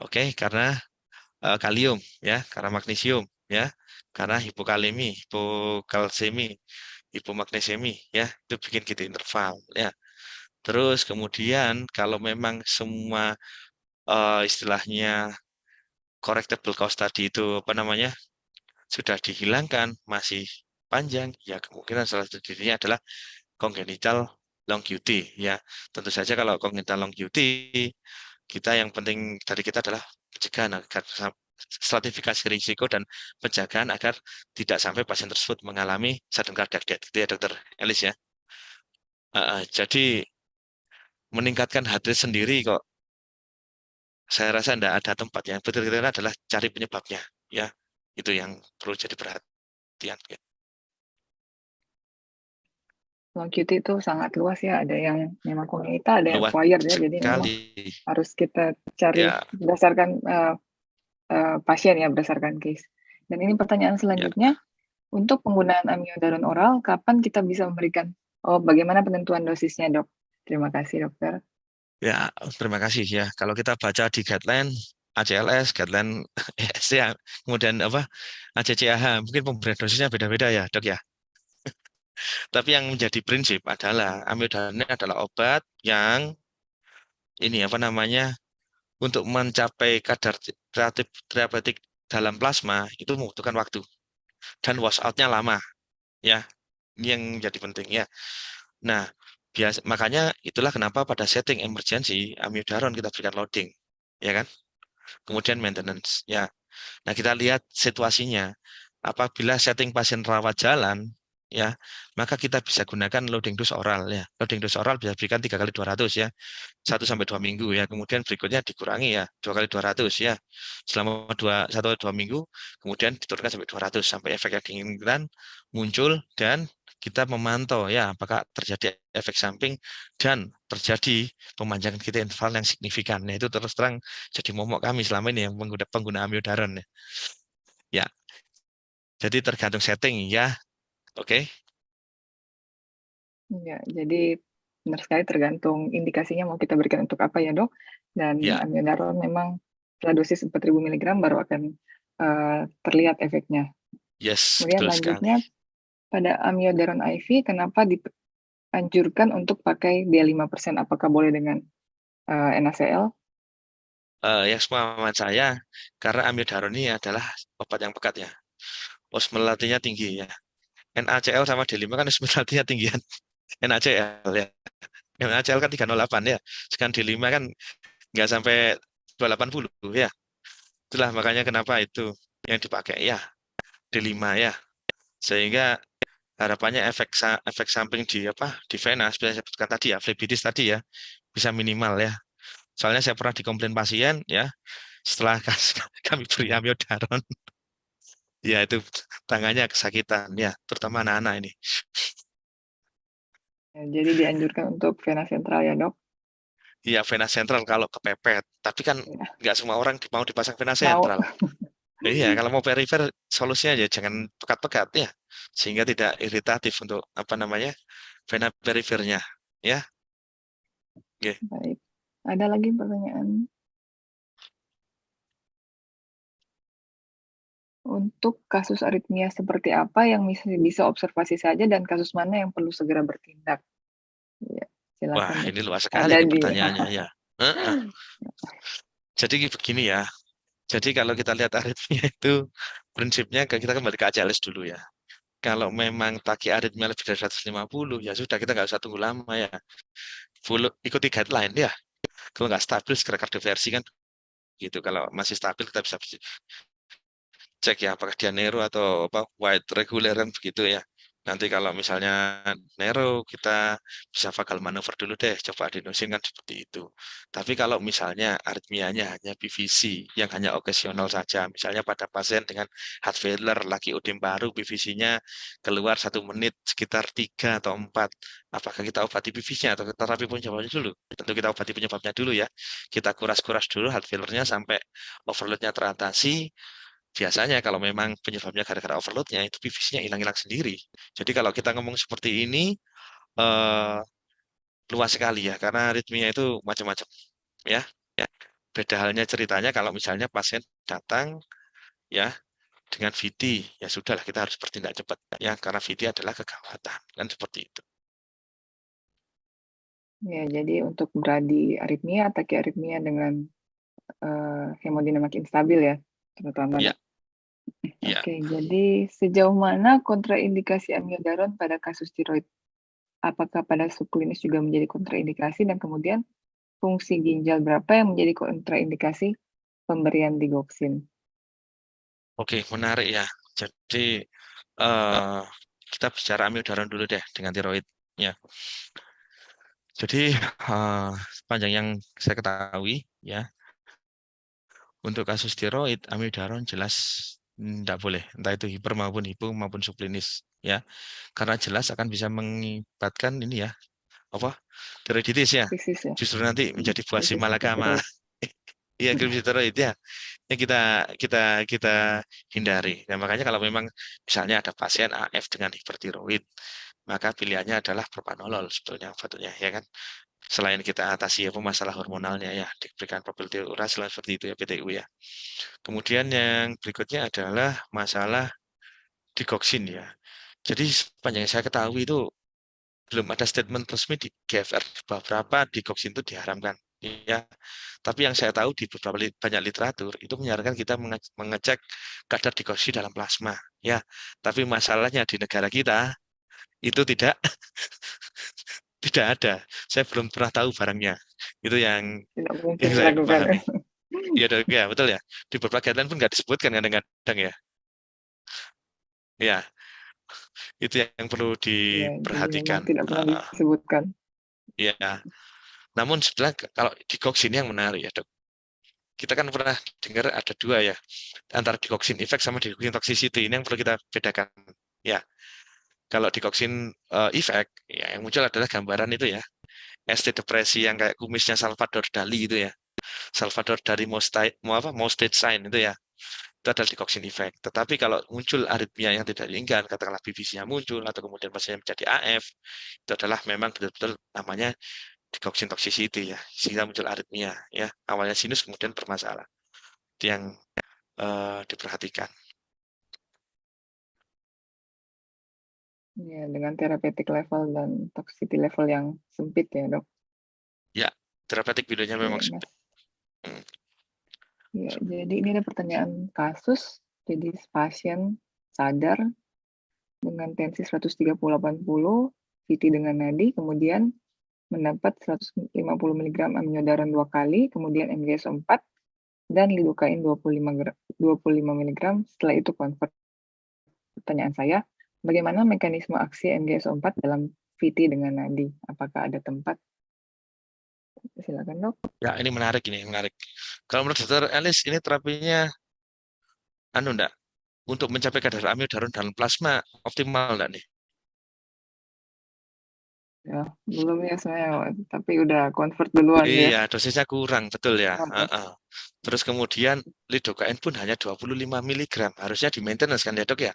Oke, karena kalium ya, karena magnesium ya, karena hipokalemi, hipokalsemi, hipomagnesiemi ya, itu bikin kita interval ya. Terus kemudian kalau memang semua istilahnya correctable cause tadi itu apa namanya sudah dihilangkan masih panjang ya kemungkinan salah satu dirinya adalah congenital long QT ya. Tentu saja kalau congenital long QT kita yang penting dari kita adalah pencegahan agar stratifikasi risiko dan penjagaan agar tidak sampai pasien tersebut mengalami sudden cardiac death gitu ya dokter Elis ya. Jadi meningkatkan heart rate sendiri kok saya rasa tidak ada tempat yang betul-betul adalah cari penyebabnya ya itu yang perlu jadi perhatian ya. Long QT itu sangat luas ya, ada yang memang kognitif, ada yang Luas acquired ya, jadi memang sekali harus kita cari ya, berdasarkan pasien ya, berdasarkan case. Dan ini pertanyaan ya. selanjutnya, untuk penggunaan amiodaron oral, kapan kita bisa memberikan, bagaimana penentuan dosisnya dok? Terima kasih dokter. Ya, terima kasih ya. Kalau kita baca di guideline ACLS, guideline ESC, kemudian apa ACCAH, mungkin pemberian dosisnya beda-beda ya, dok ya. Tapi yang menjadi prinsip adalah amiodaron ini adalah obat yang ini apa namanya untuk mencapai kadar terapeutik dalam plasma itu membutuhkan waktu dan washout-nya lama ya. Ini yang jadi penting ya. Nah, makanya itulah kenapa pada setting emergency amiodaron kita berikan loading, ya kan? Kemudian maintenance, ya. Nah, kita lihat situasinya. Apabila setting pasien rawat jalan, ya, maka kita bisa gunakan loading dose oral, ya. Loading dose oral bisa berikan 3 kali 200 ya, 1 sampai 2 minggu ya. Kemudian berikutnya dikurangi ya, 2 kali 200 ya. Selama 1 atau 2 minggu, kemudian diturunkan sampai 200 sampai efek yang diinginkan muncul dan kita memantau ya apakah terjadi efek samping dan terjadi pemanjangan kita interval yang signifikan. Nah, itu terus terang jadi momok kami selama ini yang pengguna amiodaron ya. Ya, jadi tergantung setting ya. Oke. Ya, jadi benar sekali tergantung indikasinya mau kita berikan untuk apa ya dok. Dan Ya, amiodaron memang setelah dosis 4.000 mg baru akan terlihat efeknya. yes, Kemudian betul sekali. lanjutnya pada amiodaron IV, kenapa dianjurkan untuk pakai dia 5%? Apakah boleh dengan NaCl? Yang sepemahaman saya, karena amiodaron ini adalah obat yang pekat ya. Osmolalitinya tinggi ya. NaCl sama D5 kan osmolalitinya tinggian. NaCl ya. NaCl kan 308 ya. Sedangkan D5 kan nggak sampai 280 ya. Itulah makanya kenapa itu yang dipakai ya. D5 ya. Sehingga harapannya efek samping di di vena seperti yang saya sebutkan tadi ya, phlebitis tadi ya, bisa minimal ya. Soalnya saya pernah dikomplain pasien ya, setelah kami beri amiodaron, ya itu tangannya kesakitan ya, terutama anak-anak ini. Ya, jadi dianjurkan untuk vena sentral ya dok. Iya, vena sentral kalau kepepet, tapi kan Ya, nggak semua orang mau dipasang vena mau. sentral. Iya, kalau mau perifer solusinya aja jangan pekat-pekat ya, sehingga tidak iritatif untuk vena perifernya ya. Oke. Baik. Ada lagi pertanyaan? Untuk kasus aritmia seperti apa yang bisa observasi saja dan kasus mana yang perlu segera bertindak? Ya, Wah, silakan dok. ini luas sekali Ada nih di pertanyaannya ya. Heeh. Jadi begini ya. Jadi kalau kita lihat aritmia itu prinsipnya kita kembali ke ACLS dulu ya. Kalau memang taki aritmia lebih dari 150 ya sudah kita nggak usah tunggu lama ya. Full ikuti guideline ya. Kalau nggak stabil segera kardioversi kan gitu. Kalau masih stabil kita bisa cek ya apakah dia Nero atau wide reguler kan begitu ya. Nanti kalau misalnya Nero kita bisa vagal manuver dulu deh, coba adenosin kan seperti itu. Tapi kalau misalnya aritmianya hanya PVC yang hanya okasional saja, misalnya pada pasien dengan heart failure lagi udim baru PVC-nya keluar 1 menit sekitar 3 atau 4, apakah kita obati PVC-nya atau terapi penyebabnya dulu? Tentu kita obati penyebabnya dulu ya. Kita kuras-kuras dulu heart failure-nya sampai overload-nya teratasi. Biasanya kalau memang penyebabnya gara-gara overloadnya itu PVC-nya hilang-hilang sendiri. Jadi kalau kita ngomong seperti ini eh, luas sekali ya karena aritmia itu macam-macam ya. Ya. Beda halnya ceritanya kalau misalnya pasien datang ya dengan VT ya sudahlah kita harus bertindak cepat ya karena VT adalah kegawatan kan seperti itu. ya, jadi untuk beradi aritmia, takiaritmia dengan hemodinamik instabil ya, terutama Ya, dok. ya. Oke, jadi sejauh mana kontraindikasi amiodaron pada kasus tiroid? Apakah pada subklinis juga menjadi kontraindikasi dan kemudian fungsi ginjal berapa yang menjadi kontraindikasi pemberian digoxin? Oke, menarik ya. Jadi eh kita bicara amiodaron dulu deh dengan tiroid ya. Jadi sepanjang yang saya ketahui ya untuk kasus tiroid, amiodaron jelas tidak boleh, entah itu hiper maupun hipo maupun subklinis, ya, karena jelas akan bisa mengibatkan ini ya, tiroiditis ya, Krisis ya, justru nanti menjadi buah si krisis malakama, hipotiroid. iya krisis tiroid ya, yang kita kita kita hindari. Dan makanya kalau memang misalnya ada pasien AF dengan hipertiroid, maka pilihannya adalah propanolol sebetulnya obatnya, ya kan. Selain kita atasi masalah hormonalnya ya, diberikan propil uracil seperti itu ya, PTU ya. Kemudian yang berikutnya adalah masalah digoxin ya. Jadi sepanjang saya ketahui itu belum ada statement resmi di GFR berapa digoxin itu diharamkan. Ya, tapi yang saya tahu di beberapa banyak literatur itu menyarankan kita mengecek kadar digoxin dalam plasma. Ya, tapi masalahnya di negara kita itu tidak tidak ada. Saya belum pernah tahu barangnya. Itu Tidak mungkin yang saya dilakukan. pahami. Iya, dok, ya betul ya. Di beberapa guideline pun nggak disebutkan kadang-kadang ya. Ya, itu yang perlu Ya, jadi memang diperhatikan. tidak pernah disebutkan. Ya, namun setelah kalau digoxin yang menarik ya dok. Kita kan pernah dengar ada dua ya, antara digoxin effect sama digoxin toxicity. Ini yang perlu kita bedakan. Ya, Kalau dikoksin efek, ya yang muncul adalah gambaran itu ya, ST depresi yang kayak kumisnya Salvador Dali itu ya, Salvador Dali Mostate sign itu ya, itu adalah dikoksin efek. Tetapi kalau muncul aritmia yang tidak diinginkan, katakanlah BBC-nya muncul atau kemudian pasiennya menjadi AF, itu adalah memang betul-betul namanya dikoksin toxicity ya, sehingga muncul aritmia ya. Awalnya sinus kemudian bermasalah. Itu yang diperhatikan. Ya, dengan therapeutic level dan toxicity level yang sempit ya, Dok. Ya, terapeutik videonya memang Oke, sempit. Hmm. Ya, jadi ini ada pertanyaan kasus. Jadi pasien sadar dengan tensi 130/80, VT dengan nadi, kemudian mendapat 150 mg amiodaron 2 kali, kemudian MgSO 4, dan lidocain 25 mg. Setelah itu convert. Pertanyaan saya, bagaimana mekanisme aksi MgSO 4 dalam VT dengan nadi? Apakah ada tempat? Silakan, Dok. Ya, ini menarik ini, menarik. Kalau menurut Dokter Elis, ini terapinya enggak, untuk mencapai kadar amiodaron dalam plasma optimal enggak nih? Ya, belum ya saya, tapi udah convert duluan dia. Iya, dosisnya kurang, betul ya. 15. Terus kemudian lidocain pun hanya 25 mg. Harusnya di maintenance kan ya, Dok ya?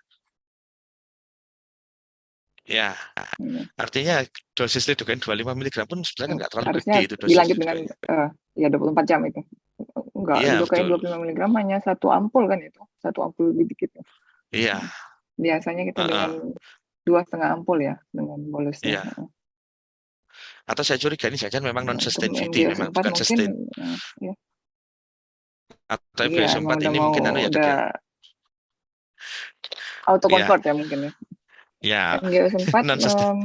Ya, Iya. artinya dosis lidocain 25 mg pun sebenarnya kan nggak terlalu Harusnya gede itu dosis dilanjut dengan lidocain. ya 24 jam itu. Enggak, Iya, lidocain betul. 25 mg hanya satu ampul kan itu. Satu ampul lebih dikit. Iya, Biasanya kita dengan 2,5 ampul ya dengan bolusnya. iya. Atau saya curiga ini jajan memang Ya, untuk non-sustain VT, MgS memang 4 bukan mungkin sustain. ya, Atau iya MGS4 emang udah ini mau mungkin ya, Dok udah ya? auto Ya, convert ya mungkin ya. ya, MgS 4 non-sustain.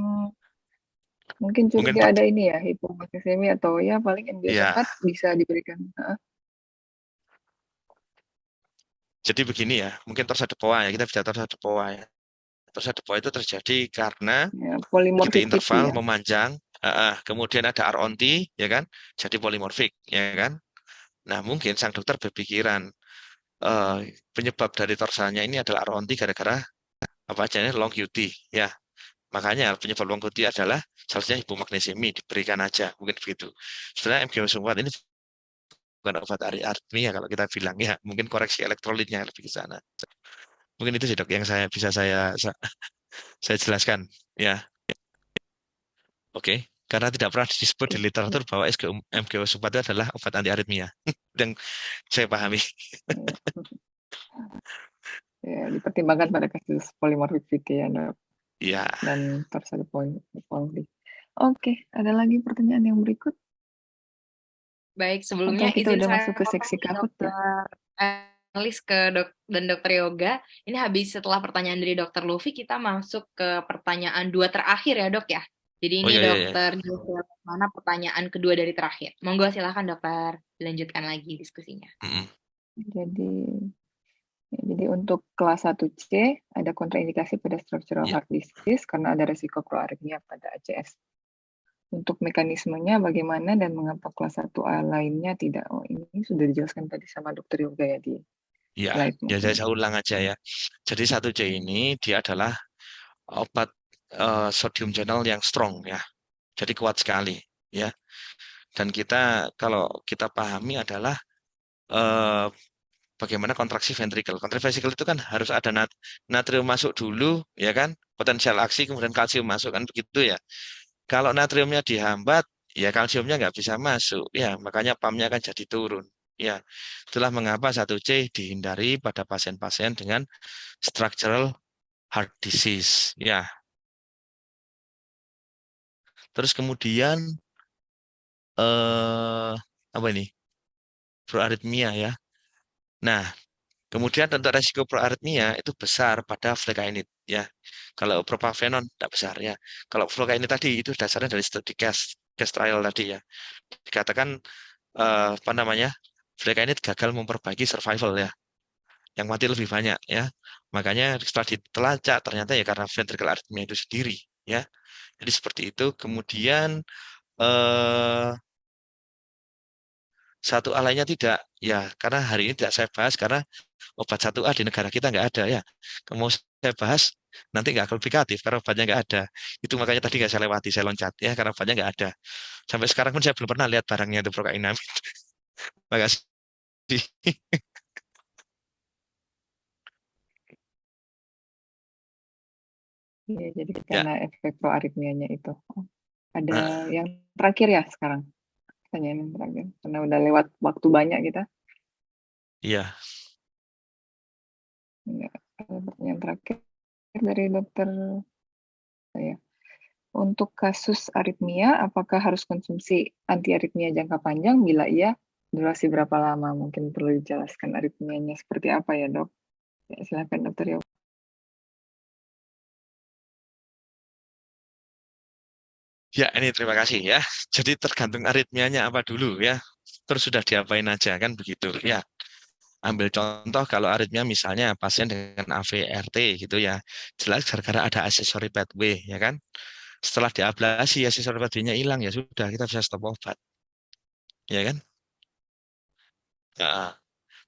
mungkin Mungkin curiga ada ini ya hipogliksemia atau ya paling MgS ya. 4 bisa diberikan. Jadi begini ya, mungkin tersadepoa ya, kita bicara tersadepoa ya. Tersadepoa itu terjadi karena Ya, kita polymorphic VT interval ya. memanjang, kemudian ada R-on-T, ya kan, jadi polimorfik, ya kan. Nah, mungkin sang dokter berpikiran eh, penyebab dari torsalnya ini adalah R-on-T gara-gara apa aja long QT, ya. Makanya penyebab long QT adalah seharusnya hipomagnesiemi diberikan aja, mungkin begitu. Sebenarnya MgS4 ini bukan obat aritmia kalau kita bilang ya, mungkin koreksi elektrolitnya lebih ke sana. Mungkin itu sih dok yang bisa saya jelaskan ya. Oke, karena tidak pernah disebut di literatur bahwa MgO4 itu adalah obat anti aritmia. Dan saya pahami. Ya, dipertimbangkan pada kasus polymorphic VT ya, Dok. Ya, Dan torsade polymorphic. Oke, ada lagi pertanyaan yang berikut? Baik, sebelumnya Atau kita izin udah saya masuk ke seksi potong nih, kahut ya? Dokter Elis dan Dokter Yoga. Ini habis setelah pertanyaan dari Dokter Luffy, kita masuk ke pertanyaan dua terakhir ya dok ya. Jadi oh ini ya ya ya. Dokter Yoga, mana pertanyaan kedua dari terakhir. Monggo silakan dokter, dilanjutkan lagi diskusinya. Jadi untuk kelas 1C ada kontraindikasi pada structural Ya. heart disease karena ada resiko proarrhythmia pada ACS. Untuk mekanismenya bagaimana dan mengapa kelas 1A lainnya tidak? Oh, ini sudah dijelaskan tadi sama Dokter Yoga ya di Ya, slide. ya saya ulang aja ya. Jadi 1C ini dia adalah obat sodium channel yang strong ya. Jadi kuat sekali ya. Dan kita kalau kita pahami adalah bagaimana kontraksi ventrikel. Kontraksi ventrikel itu kan harus ada natrium masuk dulu ya kan, potensial aksi kemudian kalsium masuk kan begitu ya. Kalau natriumnya dihambat, ya kalsiumnya nggak bisa masuk. Ya, makanya pumpnya akan jadi turun. Ya, itulah mengapa 1C dihindari pada pasien-pasien dengan structural heart disease. Ya, terus kemudian apa ini? Proaritmia ya. Nah, kemudian tentu resiko proaritmia itu besar pada flekainid ya. Kalau propafenon tidak besar ya. Kalau flekainid tadi itu dasarnya dari studi case trial tadi ya. Dikatakan apa namanya? Flekainid gagal memperbaiki survival ya. Yang mati lebih banyak ya. Makanya setelah ditelacak ternyata ya karena ventricle arrhythmia itu sendiri ya. Jadi seperti itu. Kemudian 1A lainnya tidak. Ya, karena hari ini tidak saya bahas karena obat 1A di negara kita nggak ada ya. Mau saya bahas nanti nggak komplikatif karena obatnya nggak ada. Itu makanya tadi nggak saya lewati, saya loncat ya karena obatnya nggak ada. Sampai sekarang pun saya belum pernah lihat barangnya itu Prokainamid. Makasih. Iya, jadi Ya, karena efek proaritmianya itu. Ada nah, yang terakhir ya sekarang? Pertanyaan yang terakhir. Karena udah lewat waktu banyak kita. iya. Ya, pertanyaan terakhir dari dokter saya. Untuk kasus aritmia, apakah harus konsumsi antiaritmia jangka panjang? Bila iya, durasi berapa lama? Mungkin perlu dijelaskan aritmianya seperti apa ya, Dok? Ya, silakan Dokter Yoga. Ya, ini terima kasih ya. Jadi tergantung aritmianya apa dulu ya. Terus sudah diapain aja kan begitu ya. Ambil contoh kalau aritmia misalnya pasien dengan AVRT gitu ya. Jelas gara-gara ada aksesori pathway ya kan. Setelah diablasi aksesori pathway-nya hilang ya sudah kita bisa stop obat. Ya kan? Nah,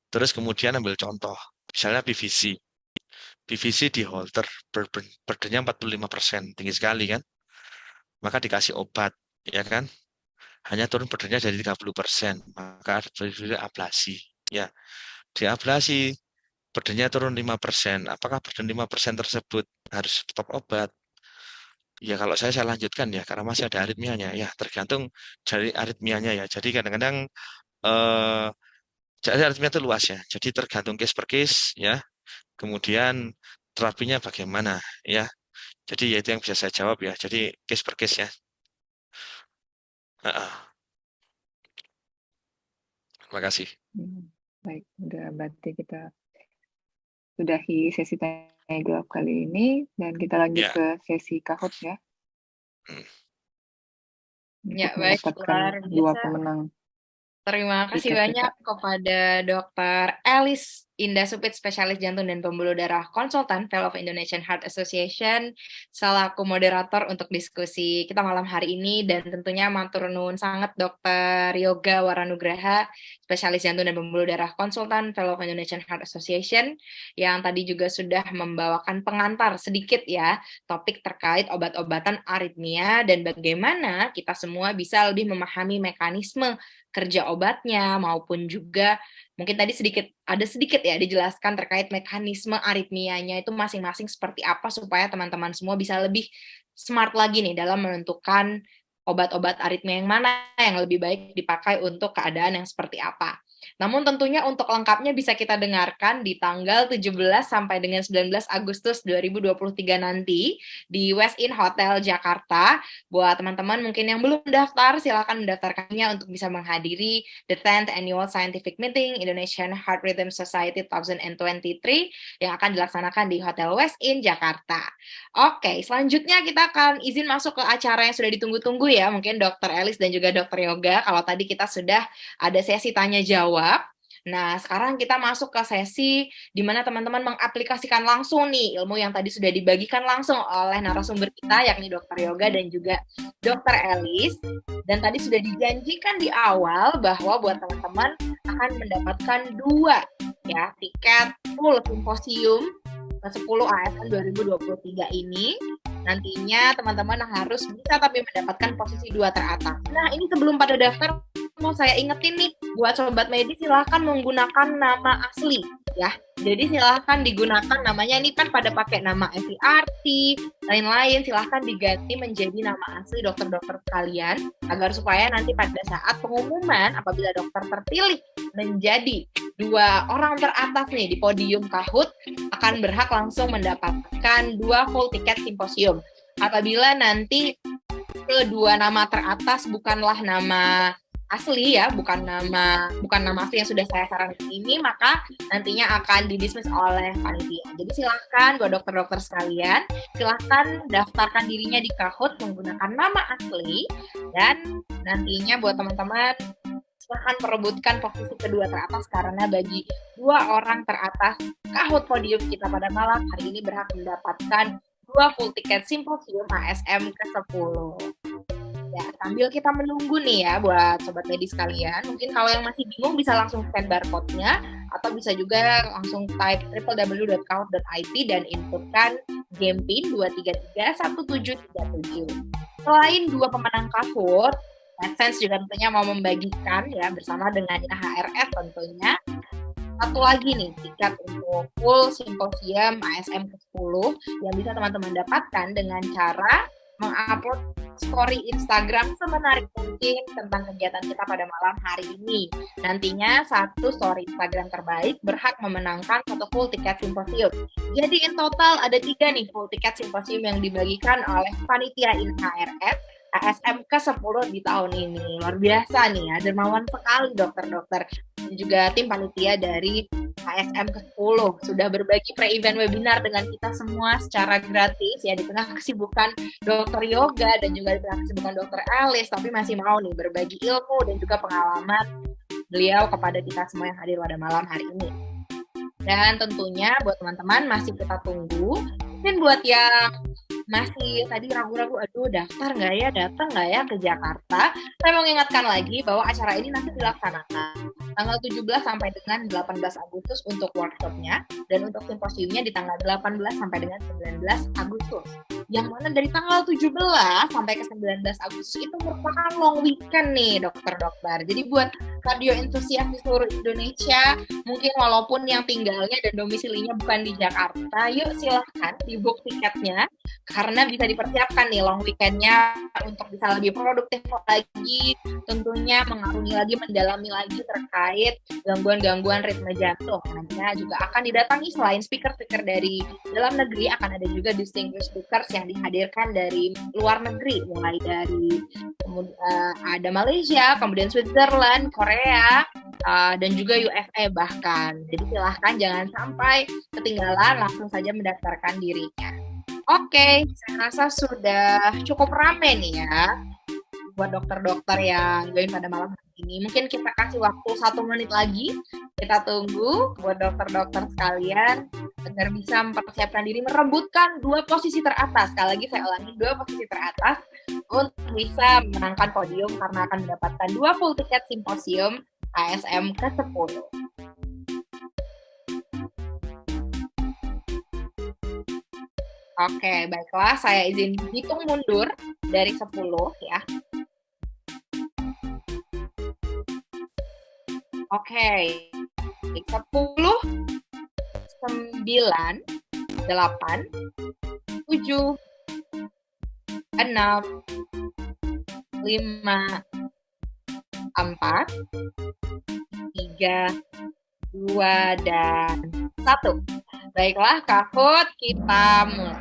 terus kemudian ambil contoh. Misalnya PVC. PVC di holter burdennya 45%, tinggi sekali kan. Maka dikasih obat, ya kan? Hanya turun burdennya jadi 30%, maka terjadi ablasi. Ya, diablasi burdennya turun 5%. Apakah burden 5% tersebut harus stop obat? Ya kalau saya lanjutkan ya, karena masih ada aritmianya. Ya, tergantung dari aritmianya ya. Jadi kadang-kadang eh, jadi aritmia itu luas ya. Jadi tergantung case per case ya. Kemudian terapinya bagaimana ya. Jadi ya itu yang bisa saya jawab ya. Jadi case per case ya. Terima kasih. Baik, udah berarti kita sudahi sesi tanya jawab kali ini dan kita lanjut Ya. ke sesi kahut ya. Ya, Untuk baik, mendapatkan luar dua biasa. pemenang Terima kasih tiket banyak kita. kepada Dr. Elis Indah Supit, spesialis jantung dan pembuluh darah, konsultan Fellow of Indonesian Heart Association, selaku moderator untuk diskusi kita malam hari ini, dan tentunya matur nuwun sangat Dr. Yoga Waranugraha, spesialis jantung dan pembuluh darah, konsultan Fellow of Indonesian Heart Association, yang tadi juga sudah membawakan pengantar sedikit ya, topik terkait obat-obatan aritmia dan bagaimana kita semua bisa lebih memahami mekanisme kerja obatnya maupun juga mungkin tadi ada sedikit ya dijelaskan terkait mekanisme aritmianya itu masing-masing seperti apa supaya teman-teman semua bisa lebih smart lagi nih dalam menentukan obat-obat aritmia yang mana yang lebih baik dipakai untuk keadaan yang seperti apa. Namun tentunya untuk lengkapnya bisa kita dengarkan di tanggal 17 sampai dengan 19 Agustus 2023 nanti di West Inn Hotel Jakarta. Buat teman-teman mungkin yang belum daftar, silakan mendaftarkannya untuk bisa menghadiri the 10th Annual Scientific Meeting Indonesian Heart Rhythm Society 2023 yang akan dilaksanakan di Hotel West Inn Jakarta. Oke, selanjutnya kita akan izin masuk ke acara yang sudah ditunggu-tunggu ya, mungkin Dr. Elis dan juga Dr. Yoga. Kalau tadi kita sudah ada sesi tanya-jawab, nah, sekarang kita masuk ke sesi di mana teman-teman mengaplikasikan langsung nih ilmu yang tadi sudah dibagikan langsung oleh narasumber kita, yakni Dr. Yoga dan juga Dr. Elis. Dan tadi sudah dijanjikan di awal bahwa buat teman-teman akan mendapatkan 2 ya tiket full simposium 10 ASN 2023 ini. Nantinya teman-teman harus bisa tapi mendapatkan posisi 2 teratas. Nah, ini sebelum pada daftar, mau saya ingetin nih, buat sobat medis silahkan menggunakan nama asli ya. Jadi silahkan digunakan namanya, ini kan pada pakai nama FVRT, lain-lain, silahkan diganti menjadi nama asli dokter-dokter sekalian, agar supaya nanti pada saat pengumuman, apabila dokter terpilih menjadi 2 orang teratas nih di podium kahut, akan berhak langsung mendapatkan 2 full tiket simposium. Apabila nanti kedua nama teratas bukanlah nama asli ya, bukan nama asli yang sudah saya sarankan ini, maka nantinya akan didismiss oleh panitia. Jadi silahkan buat dokter-dokter sekalian, silahkan daftarkan dirinya di Kahoot menggunakan nama asli, dan nantinya buat teman-teman silahkan perebutkan posisi kedua teratas, karena bagi 2 orang teratas Kahoot podium kita pada malam hari ini berhak mendapatkan 2 full tiket simposium ASM ke-10. Ya, Sambil kita menunggu nih ya buat sobat medis sekalian, mungkin kalau yang masih bingung bisa langsung scan barcode-nya atau bisa juga langsung type www.kaut.id dan inputkan game PIN 2331737. Selain dua pemenang kasur, AdSense juga tentunya mau membagikan ya bersama dengan HRS tentunya. Satu lagi nih tiket untuk full simposium ASM ke-10 yang bisa teman-teman dapatkan dengan cara mengupload story Instagram semenarik mungkin tentang kegiatan kita pada malam hari ini. Nantinya satu story Instagram terbaik berhak memenangkan satu full tiket simposium. Jadi in total ada 3 nih full tiket simposium yang dibagikan oleh panitia INHRS ASM ke-10 di tahun ini. Luar biasa nih ya, dermawan sekali dokter-dokter dan juga tim panitia dari ASM ke-10 sudah berbagi pre-event webinar dengan kita semua secara gratis ya di tengah kesibukan dokter yoga dan juga di tengah kesibukan dokter Alice, tapi masih mau nih berbagi ilmu dan juga pengalaman beliau kepada kita semua yang hadir pada malam hari ini. Dan tentunya buat teman-teman masih kita tunggu, mungkin buat yang masih tadi ragu-ragu, aduh datang nggak ya ke Jakarta, saya mau mengingatkan lagi bahwa acara ini nanti dilaksanakan tanggal 17 sampai dengan 18 Agustus untuk workshopnya, dan untuk simposiumnya di tanggal 18 sampai dengan 19 Agustus. Yang mana dari tanggal 17 sampai ke 19 Agustus itu merupakan long weekend nih dokter-dokter. Jadi buat cardio entusias di seluruh Indonesia, mungkin walaupun yang tinggalnya dan domisilinya bukan di Jakarta, yuk silahkan di-book tiketnya, karena bisa dipersiapkan nih long weekendnya untuk bisa lebih produktif lagi, tentunya mengarungi lagi, mendalami lagi terkait gangguan-gangguan ritme jantung. Nantinya juga akan didatangi selain speaker-speaker dari dalam negeri, akan ada juga distinguished speakers yang dihadirkan dari luar negeri, mulai dari ada Malaysia, kemudian Switzerland, Korea, dan juga USA bahkan. Jadi silahkan jangan sampai ketinggalan, langsung saja mendaftarkan dirinya. Oke, saya rasa sudah cukup rame nih ya buat dokter-dokter yang join pada malam hari ini. Mungkin kita kasih waktu 1 menit lagi, kita tunggu buat dokter-dokter sekalian agar bisa mempersiapkan diri merebutkan 2 posisi teratas. Sekali lagi saya ulangi, 2 posisi teratas untuk bisa memenangkan podium karena akan mendapatkan 2 full tiket simposium ASM ke-10. Oke, baiklah. Saya izin hitung mundur dari 10 ya. Oke. 10, 9, 8, 7, 6, 5, 4, 3, 2, dan 1. Baiklah, Kahut, kita mulai.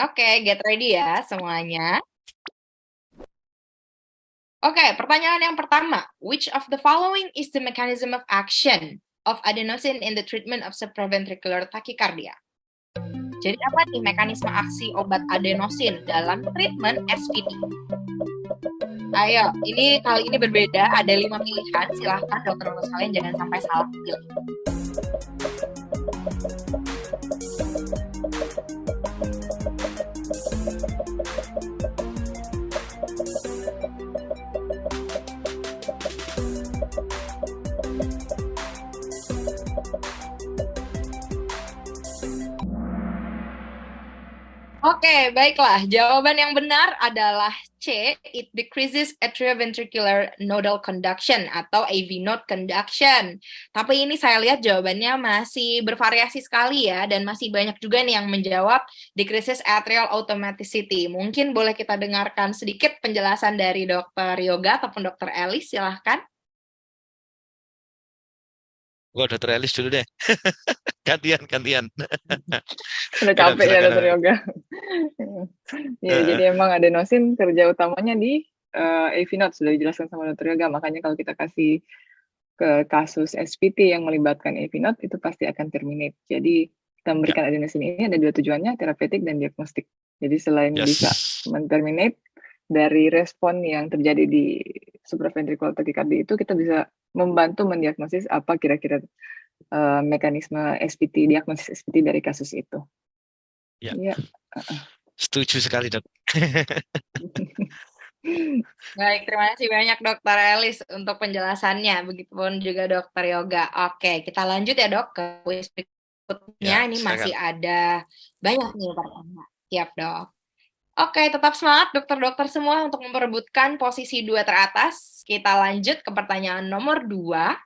Oke, get ready ya semuanya. Oke, pertanyaan yang pertama. Which of the following is the mechanism of action of adenosine in the treatment of supraventricular tachycardia? Jadi apa nih mekanisme aksi obat adenosin dalam treatment SVT? Ayo, ini kali ini berbeda, ada 5 pilihan. Silahkan dokter-dokter sekalian jangan sampai salah pilih. Oke, baiklah. Jawaban yang benar adalah C. It decreases atrioventricular nodal conduction atau AV node conduction. Tapi ini saya lihat jawabannya masih bervariasi sekali ya, dan masih banyak juga nih yang menjawab decreases atrial automaticity. Mungkin boleh kita dengarkan sedikit penjelasan dari Dokter Yoga ataupun Dokter Alice, silahkan. Gua Dokter Alice dulu deh. Gantian. Udah capek ya dokter yoga. Ya, jadi emang adenosin kerja utamanya di AV node, sudah dijelaskan sama dokter yoga. Makanya kalau kita kasih ke kasus SPT yang melibatkan AV node, itu pasti akan terminate. Jadi kita memberikan adenosin ini ada 2 tujuannya, terapeutik dan diagnostik. Jadi selain bisa menterminate dari respon yang terjadi di supraventricular tachycardia itu, kita bisa membantu mendiagnosis apa kira-kira mekanisme SPT, diagnosis SPT dari kasus itu. Ya, Iya. setuju sekali, Dok. Baik, terima kasih banyak Dokter Elis untuk penjelasannya. Begitupun juga Dokter Yoga. Oke, kita lanjut ya dok ke kuis berikutnya. Ya, Ini masih silakan. ada banyak nih pertanyaan. Siap dok. Oke, tetap semangat dokter-dokter semua untuk memperebutkan posisi 2 teratas. Kita lanjut ke pertanyaan nomor 2.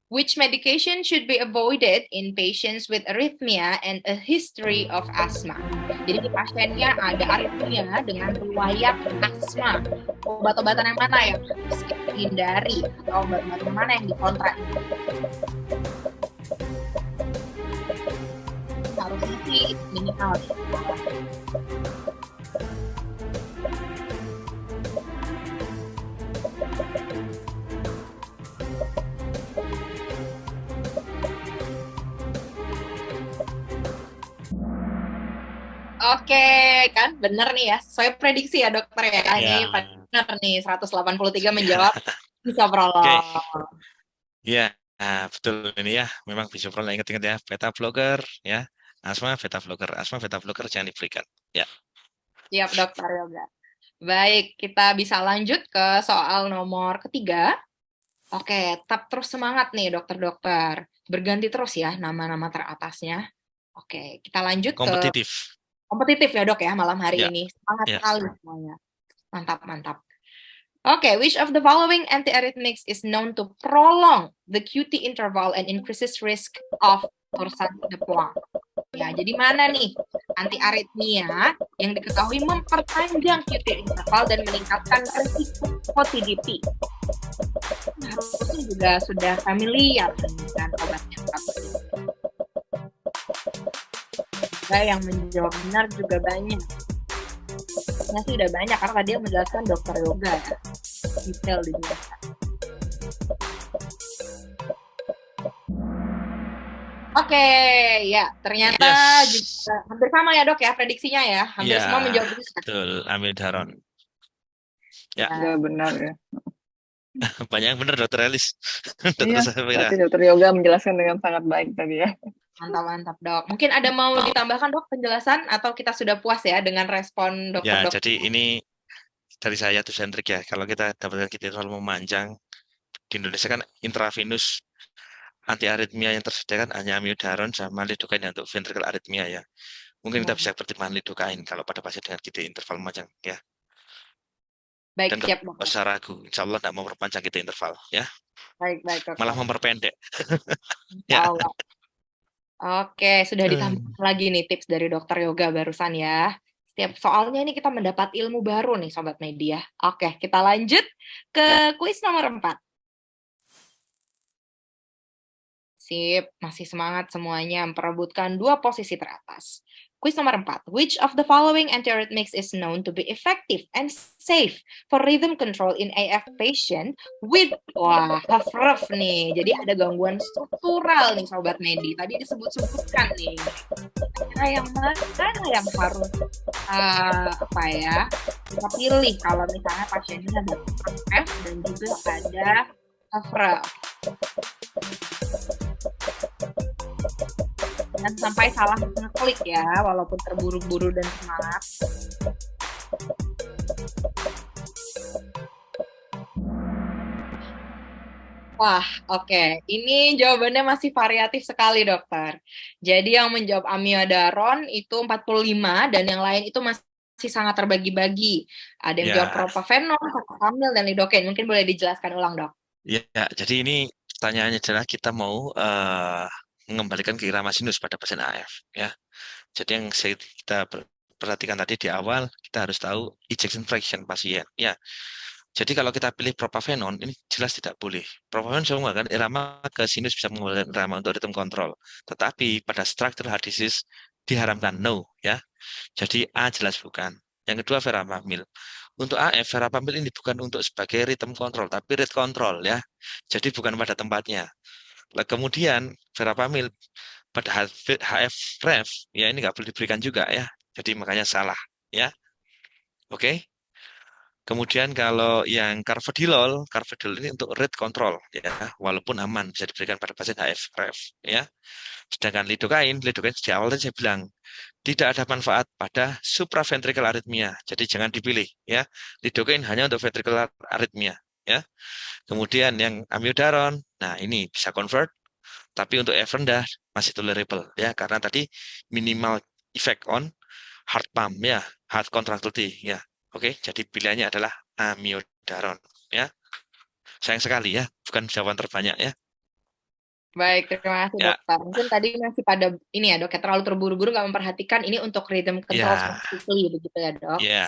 Which medication should be avoided in patients with arrhythmia and a history of asthma? Jadi di pasiennya ada aritmia dengan riwayat asma. Obat-obatan yang mana yang harus kita hindari atau obat-obatan mana yang dikontraindikasi? Harus isi minimal. Oke, kan bener nih ya. Sesuai prediksi ya dokter ya. Ini Ya. bener nih 183 menjawab bisa Oke. Ya. Ya, betul ini ya. Memang bisoprolol, ingat-ingat ya. Beta blocker ya. Asma beta blocker jangan diberikan. Ya. Siap dokter Yoga. Baik, kita bisa lanjut ke soal nomor ketiga. Oke, tetap terus semangat nih dokter-dokter. Berganti terus ya nama-nama teratasnya. Oke, kita lanjut ke kompetitif ya dok ya malam hari Ya. ini. Semangat Ya. sekali semuanya. Mantap, mantap. Oke, which of the following antiarrhythmics is known to prolong the QT interval and increases risk of torsade de Pointes? Ya, jadi mana nih antiaritmia yang diketahui memperpanjang QT interval dan meningkatkan risiko TDP? Harusnya juga sudah familiar dengan obatnya. Yang menjawab benar juga banyak. Nah, sih udah banyak karena tadi yang menjelaskan dokter Yoga ya. Detail dijelaskan. Oke, ya ternyata juga hampir sama ya dok ya prediksinya ya. Hampir semua menjawab benar. Betul, amiodaron. Ya. Sudah benar ya. Banyak yang benar dokter Elis. Iya, berarti dokter Yoga menjelaskan dengan sangat baik tadi ya. Mantap dok. Mungkin ada mau ditambahkan dok penjelasan atau kita sudah puas ya dengan respon dokter? Ya, jadi ini dari saya tuh sentrik ya. Kalau kita dapatkan kita terlalu memanjang, di Indonesia kan intravenous antiaritmia yang tersedia kan hanya amiodaron sama lidocaine untuk ventricular aritmia ya. Mungkin kita bisa pertimbangan lidocaine kalau pada pasien dengan QT interval memanjang ya. Baik, dan siap dok. Usah ragu, insya Allah tidak memperpanjang QT interval ya. Baik dok. Malah memperpendek. Ya. Oke, sudah ditambah lagi nih tips dari dokter Yoga barusan ya. Setiap soalnya ini kita mendapat ilmu baru nih Sobat Media. Oke, kita lanjut ke kuis nomor 4. Sip, masih semangat semuanya memperebutkan 2 posisi teratas. Kuis nomor 4. Which of the following antiarrhythmics is known to be effective and safe for rhythm control in AF patient with HFrEF nih. Jadi ada gangguan struktural nih Sobat Medi. Tadi disebut-sebutkan nih. Kira yang mana yang harus kita pilih kalau misalnya pasiennya ada HFrEF dan juga ada HFrEF. Jangan sampai salah ngeklik ya, walaupun terburu-buru dan semangat. Wah, oke. Ini jawabannya masih variatif sekali, dokter. Jadi yang menjawab amiodaron itu 45, dan yang lain itu masih sangat terbagi-bagi. Ada yang jawab propafenol, Verapamil, dan lidocaine. Mungkin boleh dijelaskan ulang, dok. Ya, jadi ini pertanyaannya adalah kita mau mengembalikan ke irama sinus pada pasien AF ya. Jadi yang kita perhatikan tadi di awal, kita harus tahu ejection fraction pasien ya. Jadi kalau kita pilih propafenon ini jelas tidak boleh. Propafenon semua kan irama ke sinus bisa mengembalikan irama untuk rhythm control. Tetapi pada structural heart disease diharamkan no ya. Jadi A jelas bukan. Yang kedua verapamil. Untuk AF verapamil ini bukan untuk sebagai rhythm control tapi rate control ya. Jadi bukan pada tempatnya. Kemudian verapamil pada HFrEF ya ini nggak boleh diberikan juga ya. Jadi makanya salah ya. Oke. Kemudian kalau yang carvedilol ini untuk rate control ya, walaupun aman bisa diberikan pada pasien HFrEF ya. Sedangkan lidocaine di awal tadi saya bilang tidak ada manfaat pada supraventricular arrhythmia. Jadi jangan dipilih ya. Lidocaine hanya untuk ventricular arrhythmia ya. Kemudian yang amiodaron, nah ini bisa convert, tapi untuk F rendah masih tolerable ya karena tadi minimal effect on heart pump ya, heart contractility ya. Oke, jadi pilihannya adalah amiodaron ya. Sayang sekali ya, bukan jawaban terbanyak ya. Baik, terima kasih Ya, dokter. Mungkin tadi masih pada ini ya dok, ya terlalu terburu-buru nggak memperhatikan ini untuk rhythm control ya, specifically begitu ya dok. ya.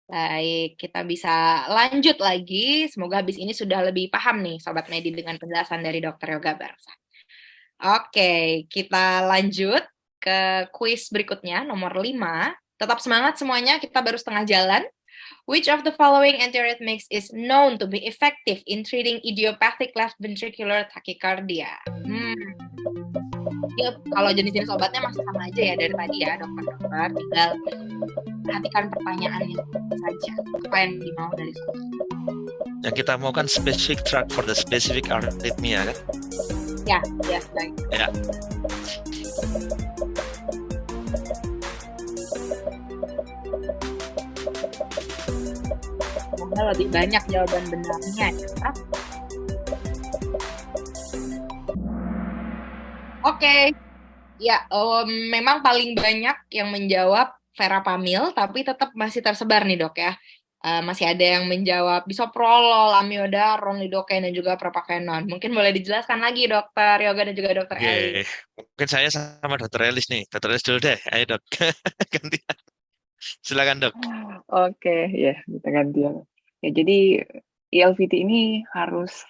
Baik, kita bisa lanjut lagi. Semoga habis ini sudah lebih paham nih Sobat Medi dengan penjelasan dari Dokter Yoga barusan. Oke, kita lanjut ke kuis berikutnya, nomor 5. Tetap semangat semuanya, kita baru setengah jalan. Which of the following antiarrhythmics is known to be effective in treating idiopathic left ventricular tachycardia? Ya, kalau jenis-jenis obatnya masih sama aja ya dari tadi ya dokter-dokter. Tinggal perhatikan pertanyaannya saja. Apa yang dimau dari saya? Yang kita mau kan specific drug for the specific arrhythmia kan? Ya, baik. Ya. Semoga lebih banyak jawaban benarnya ya. Oke. Ya, memang paling banyak yang menjawab verapamil, tapi tetap masih tersebar nih dok ya. Masih ada yang menjawab bisoprolol, amiodaron, lidocaine, dan juga propaquenon. Mungkin boleh dijelaskan lagi dokter Yoga dan juga dokter Eli. Mungkin saya sama dokter Elis nih. Dokter Elis dulu deh. Ayo dok. Gantian. Silakan dok. Oke, ya kita gantian. Ya, jadi ELVT ini harus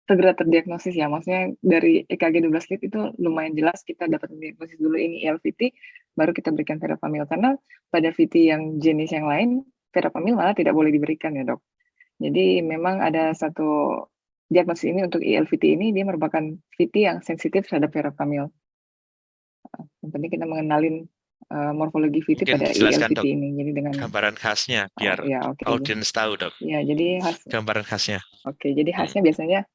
segera terdiagnosis ya. Maksudnya dari EKG 12 lead itu lumayan jelas kita dapat mendiagnosis dulu ini ELVT, baru kita berikan verapamil. Karena pada VT yang jenis yang lain, verapamil malah tidak boleh diberikan ya dok. Jadi memang ada satu diagnosis ini untuk ELVT ini, dia merupakan VT yang sensitif terhadap verapamil. Yang penting kita mengenalin morfologi VT Mungkin pada dijelaskan, ELVT dok, ini. Jadi dengan gambaran khasnya biar audiens tahu dok. Ya, jadi gambaran khasnya. Oke, jadi khasnya biasanya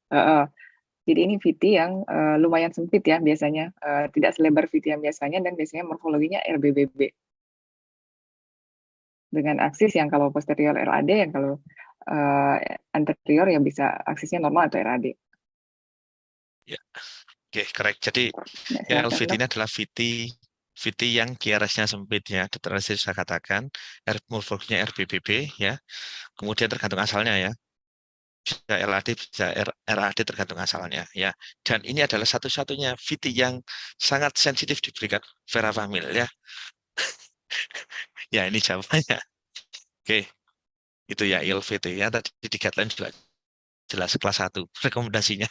jadi ini VT yang lumayan sempit ya biasanya, tidak selebar VT yang biasanya dan biasanya morfologinya RBBB. Dengan aksis yang kalau posterior RAD, yang kalau anterior yang bisa aksisnya normal atau RAD. Ya, oke, correct. Jadi ELVT ini adalah VT yang QRS-nya sempit ya. Dokter Elis sudah katakan, morfologinya RBBB ya. Kemudian tergantung asalnya ya. Bisa LAD, bisa RAD tergantung asalnya ya. Dan ini adalah satu-satunya VT yang sangat sensitif diberikan verapamil ya. Ya ini jawabannya. Oke, itu ya ELVT ya. Tadi di guideline juga jelas kelas 1 rekomendasinya.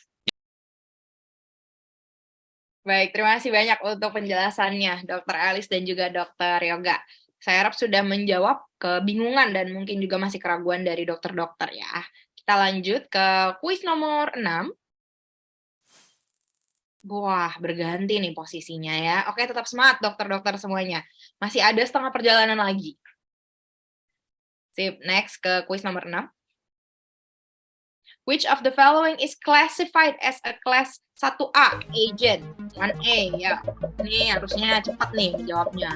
Baik, terima kasih banyak untuk penjelasannya Dokter Elis dan juga Dokter Yoga. Saya harap sudah menjawab kebingungan dan mungkin juga masih keraguan dari dokter-dokter ya. Kita lanjut ke kuis nomor 6. Wah, berganti nih posisinya ya. Oke, tetap semangat dokter-dokter semuanya. Masih ada setengah perjalanan lagi. Sip, next ke kuis nomor 6. Which of the following is classified as a class 1A agent? 1A, ya. Ini harusnya cepat nih jawabnya.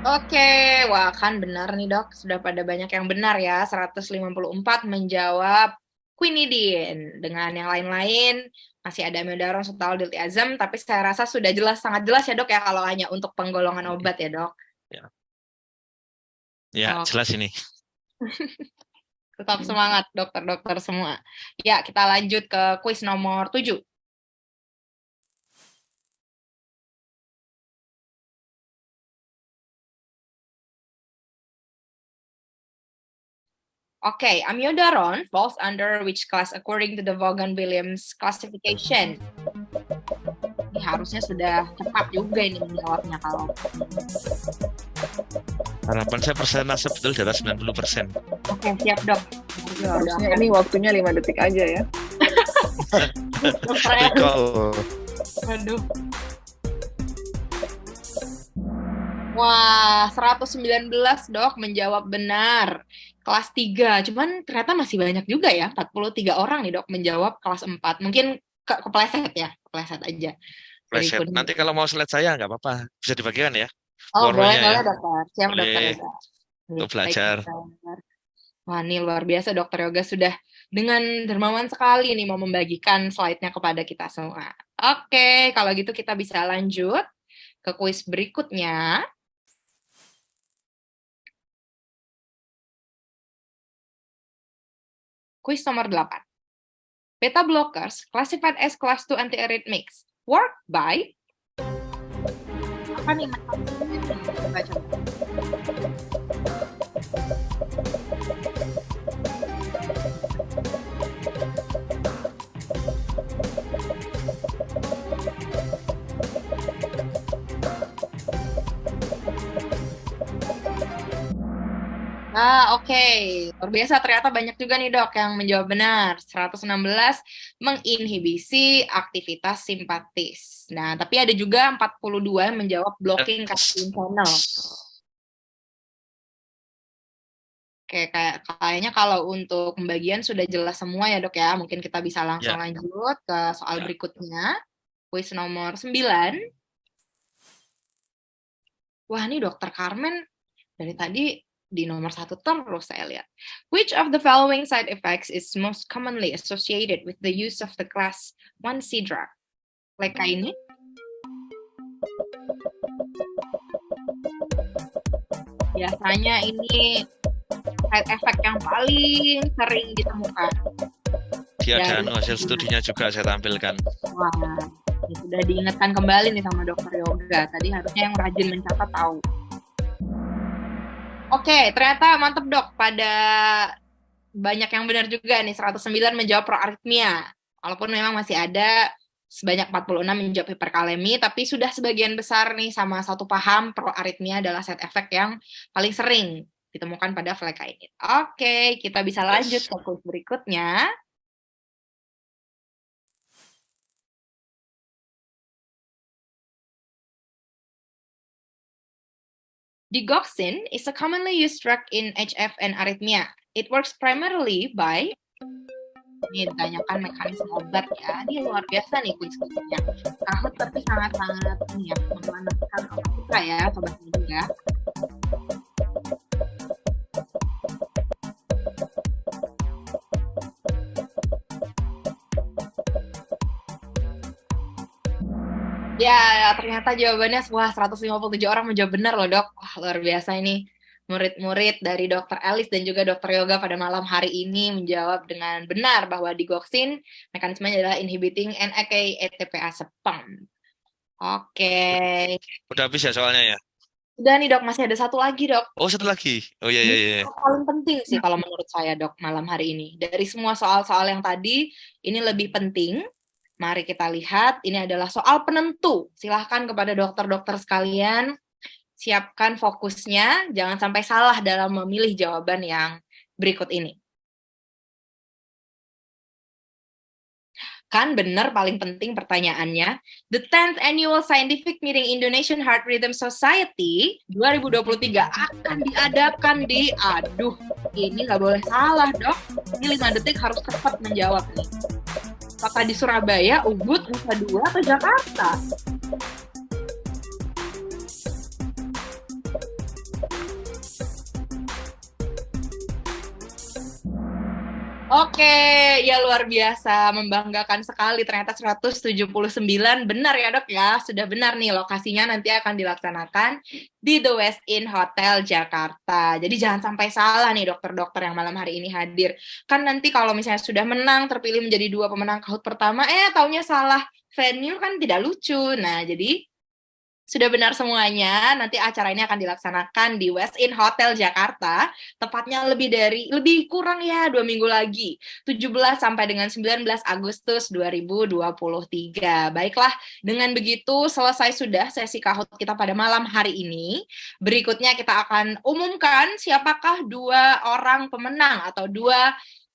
Oke, wah kan benar nih dok. Sudah pada banyak yang benar ya. 154 menjawab quinidine. Dengan yang lain-lain, masih ada amiodaron, sotalol, diltiazem. Tapi saya rasa sudah jelas, sangat jelas ya dok ya kalau hanya untuk penggolongan obat ya dok. Ya, jelas ini. Tetap semangat dokter-dokter semua. Ya, kita lanjut ke kuis nomor 7. Oke, amiodaron falls under which class according to the Vaughan-Williams classification? Ini harusnya sudah cepat juga ini menjawabnya kalau. Harapan saya persentase betul di atas 90%. Oke, siap dok. Harusnya ini waktunya 5 detik aja ya. Dokter Elis. Recall. Aduh. Wah, 119 dok menjawab benar. Kelas 3, cuman ternyata masih banyak juga ya, 43 orang nih dok menjawab kelas 4. Mungkin kepleset ya, kepleset aja. Pleset. Nanti kalau mau slide saya nggak apa-apa, bisa dibagikan ya. Oh, boleh Warnanya ya. dokter. Siap Boleh. dokter Yoga. Untuk Baik, belajar. dokter. Wah, ini luar biasa dokter Yoga sudah dengan dermawan sekali nih mau membagikan slide-nya kepada kita semua. Oke, kalau gitu kita bisa lanjut ke kuis berikutnya. Kuis nomor 8. Beta blockers classified as class 2 antiarrhythmics work by apa nih mekanismenya? Coba. Oke. Luar biasa ternyata banyak juga nih dok yang menjawab benar. 116 menginhibisi aktivitas simpatis. Nah, tapi ada juga 42 yang menjawab blocking calcium channel. Oke, kayaknya kalau untuk pembagian sudah jelas semua ya dok ya. Mungkin kita bisa langsung lanjut ke soal berikutnya. Kuis nomor 9. Wah, ini dokter Carmen dari tadi di nomor 1 terus saya lihat. Which of the following side effects is most commonly associated with the use of the class 1C drug? Leka ini. Biasanya ini side effect yang paling sering ditemukan. Ada hasil studinya juga saya tampilkan. Wah, ini sudah diingatkan kembali nih sama dokter Yoga. Tadi harusnya yang rajin mencatat tahu. Oke, ternyata mantep dok. Pada banyak yang benar juga nih, 109 menjawab proaritmia. Walaupun memang masih ada sebanyak 46 menjawab hiperkalemi, tapi sudah sebagian besar nih sama satu paham proaritmia adalah side effect yang paling sering ditemukan pada flecainide. Oke, kita bisa lanjut ke kuis berikutnya. Digoxin is a commonly used drug in HF and arrhythmia. It works primarily by ini ditanyakan mekanisme obat ya. Ini luar biasa nih kuis-kuisnya. Kahut tapi sangat-sangat ini ya, menenangkan otak kita ya, sobat juga. Ya, ternyata jawabannya wah 157 orang menjawab benar loh, Dok. Wah, luar biasa ini. Murid-murid dari Dr. Elis dan juga Dr. Yoga pada malam hari ini menjawab dengan benar bahwa digoxin mekanismenya adalah inhibiting NAK ATPase pump. Oke. Udah habis ya soalnya ya? Udah nih, Dok. Masih ada satu lagi, Dok. Oh, satu lagi. Oh iya. Yang paling penting sih kalau menurut saya, Dok, malam hari ini. Dari semua soal-soal yang tadi, ini lebih penting. Mari kita lihat, ini adalah soal penentu. Silahkan kepada dokter-dokter sekalian, siapkan fokusnya, jangan sampai salah dalam memilih jawaban yang berikut ini. Kan benar paling penting pertanyaannya, the 10th Annual Scientific Meeting Indonesian Heart Rhythm Society 2023 akan diadakan di, ini nggak boleh salah, Dok. Ini 5 detik harus cepat menjawab nih. Apakah di Surabaya, Ubud, Nusa Dua, atau Jakarta? Oke, ya luar biasa, membanggakan sekali. Ternyata 179 benar ya dok ya, sudah benar nih lokasinya nanti akan dilaksanakan di The West Inn Hotel Jakarta. Jadi jangan sampai salah nih dokter-dokter yang malam hari ini hadir. Kan nanti kalau misalnya sudah menang, terpilih menjadi 2 pemenang KAHUT pertama, taunya salah venue kan tidak lucu. Nah, jadi Sudah benar semuanya, nanti acara ini akan dilaksanakan di West Inn Hotel Jakarta, tepatnya lebih kurang ya 2 minggu lagi, 17 sampai dengan 19 Agustus 2023. Baiklah, dengan begitu selesai sudah sesi Kahoot kita pada malam hari ini. Berikutnya kita akan umumkan siapakah 2 orang pemenang atau 2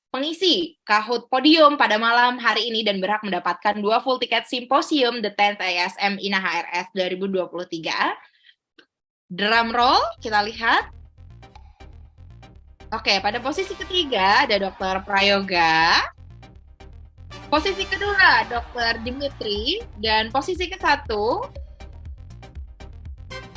pengisi Kahoot Podium pada malam hari ini dan berhak mendapatkan 2 full tiket simposium The 10th ASM INA HRS 2023. Drum roll, kita lihat. Oke, pada posisi ketiga ada Dr. Prayoga. Posisi kedua Dr. Dimitri. Dan posisi ke-1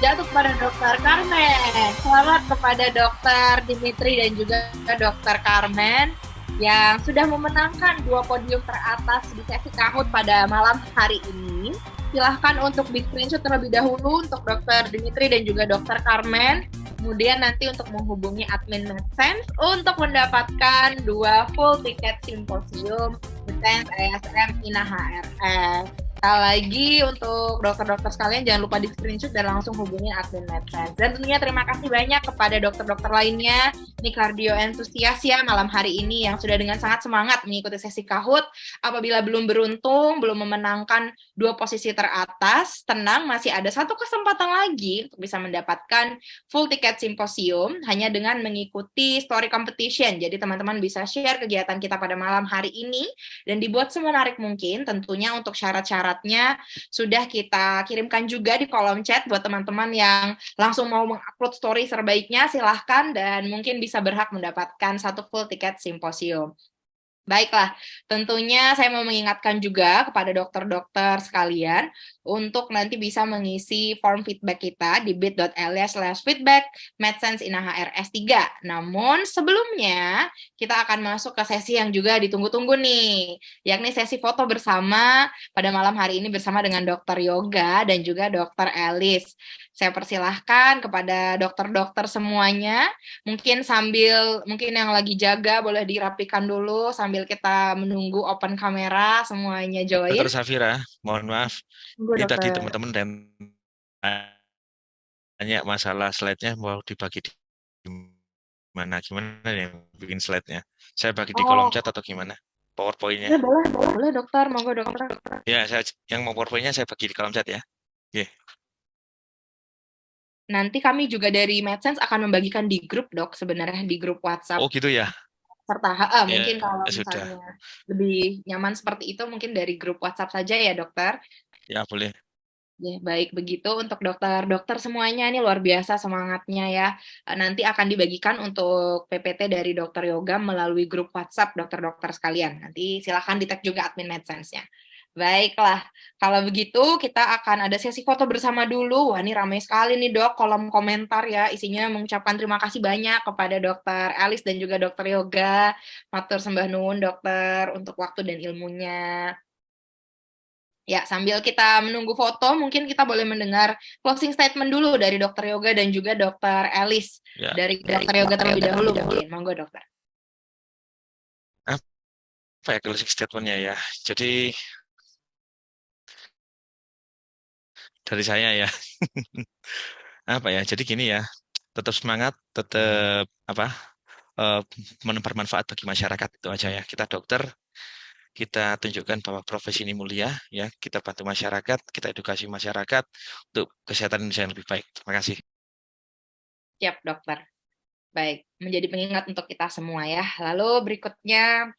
jatuh kepada Dr. Carmen. Selamat kepada Dr. Dimitri dan juga Dr. Carmen yang sudah memenangkan 2 podium teratas di sesi Kahoot pada malam hari ini. Silahkan untuk di screenshot terlebih dahulu untuk Dr. Dimitri dan juga Dr. Carmen. Kemudian nanti untuk menghubungi admin MedSense untuk mendapatkan 2 full tiket simposium The 10th ASM INA HRS. Sekali lagi untuk dokter-dokter sekalian jangan lupa di screenshot dan langsung hubungi admin MedSense. Dan tentunya terima kasih banyak kepada dokter-dokter lainnya, ini kardio entusias ya malam hari ini yang sudah dengan sangat semangat mengikuti sesi Kahoot. Apabila belum beruntung, belum memenangkan 2 posisi teratas, tenang masih ada 1 kesempatan lagi untuk bisa mendapatkan full tiket simposium hanya dengan mengikuti story competition. Jadi teman-teman bisa share kegiatan kita pada malam hari ini dan dibuat semenarik mungkin. Tentunya untuk syarat-syaratnya sudah kita kirimkan juga di kolom chat buat teman-teman yang langsung mau mengupload story terbaiknya, silahkan dan mungkin bisa berhak mendapatkan 1 full tiket simposium. Baiklah, tentunya saya mau mengingatkan juga kepada dokter-dokter sekalian untuk nanti bisa mengisi form feedback kita di bit.ly/feedback MedSense INA HRS 3. Namun sebelumnya kita akan masuk ke sesi yang juga ditunggu-tunggu nih, yakni sesi foto bersama pada malam hari ini bersama dengan Dr. Yoga dan juga Dr. Elis. Saya persilahkan kepada dokter-dokter semuanya, mungkin yang lagi jaga boleh dirapikan dulu sambil kita menunggu open kamera semuanya join. Dr. Safira, mohon maaf. Ini tadi teman-teman dan tanya masalah slide-nya mau dibagi di gimana yang bikin slide-nya. Saya bagi di kolom chat atau gimana? PowerPoint-nya. Ya, boleh dokter, monggo dokter. Ya, yang mau PowerPoint-nya saya bagi di kolom chat ya. Oke. Nanti kami juga dari MedSense akan membagikan di grup dok, sebenarnya di grup WhatsApp. Oh gitu ya? Serta mungkin kalau misalnya lebih nyaman seperti itu mungkin dari grup WhatsApp saja ya dokter. Ya boleh. Ya, baik begitu untuk dokter-dokter semuanya ini luar biasa semangatnya ya. Nanti akan dibagikan untuk PPT dari Dr. Yoga melalui grup WhatsApp dokter-dokter sekalian. Nanti silakan di-tag juga admin MedSense-nya. Baiklah, kalau begitu kita akan ada sesi foto bersama dulu. Wah, ini ramai sekali nih dok, kolom komentar ya. Isinya mengucapkan terima kasih banyak kepada Dr. Elis dan juga Dr. Yoga. Matur sembah nuwun dokter untuk waktu dan ilmunya. Ya, sambil kita menunggu foto, mungkin kita boleh mendengar closing statement dulu dari Dr. Yoga dan juga Dr. Elis. Ya, dari Dr. Yoga terlebih dahulu mungkin. Monggo dokter. Apa ya closing statement-nya ya? Jadi dari saya ya. Apa ya? Jadi gini ya, tetap semangat, tetap bermanfaat bagi masyarakat itu aja ya. Kita dokter, kita tunjukkan bahwa profesi ini mulia ya. Kita bantu masyarakat, kita edukasi masyarakat untuk kesehatan Indonesia yang lebih baik. Terima kasih. Siap, dokter. Baik, menjadi pengingat untuk kita semua ya. Lalu berikutnya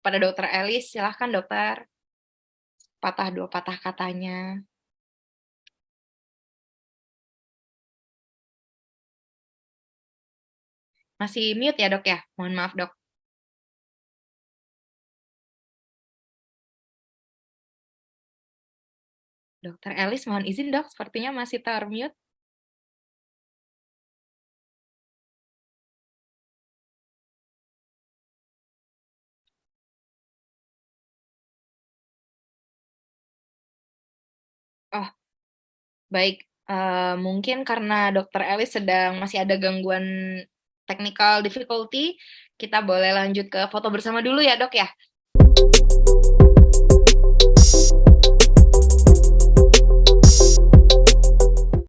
pada Dr. Elis, silahkan dokter. Patah 2 patah katanya. Masih mute ya dok ya? Mohon maaf dok. Dr. Elis mohon izin dok, sepertinya masih termute. Oh, baik. Mungkin karena Dr. Elis masih ada gangguan technical difficulty, kita boleh lanjut ke foto bersama dulu ya dok ya.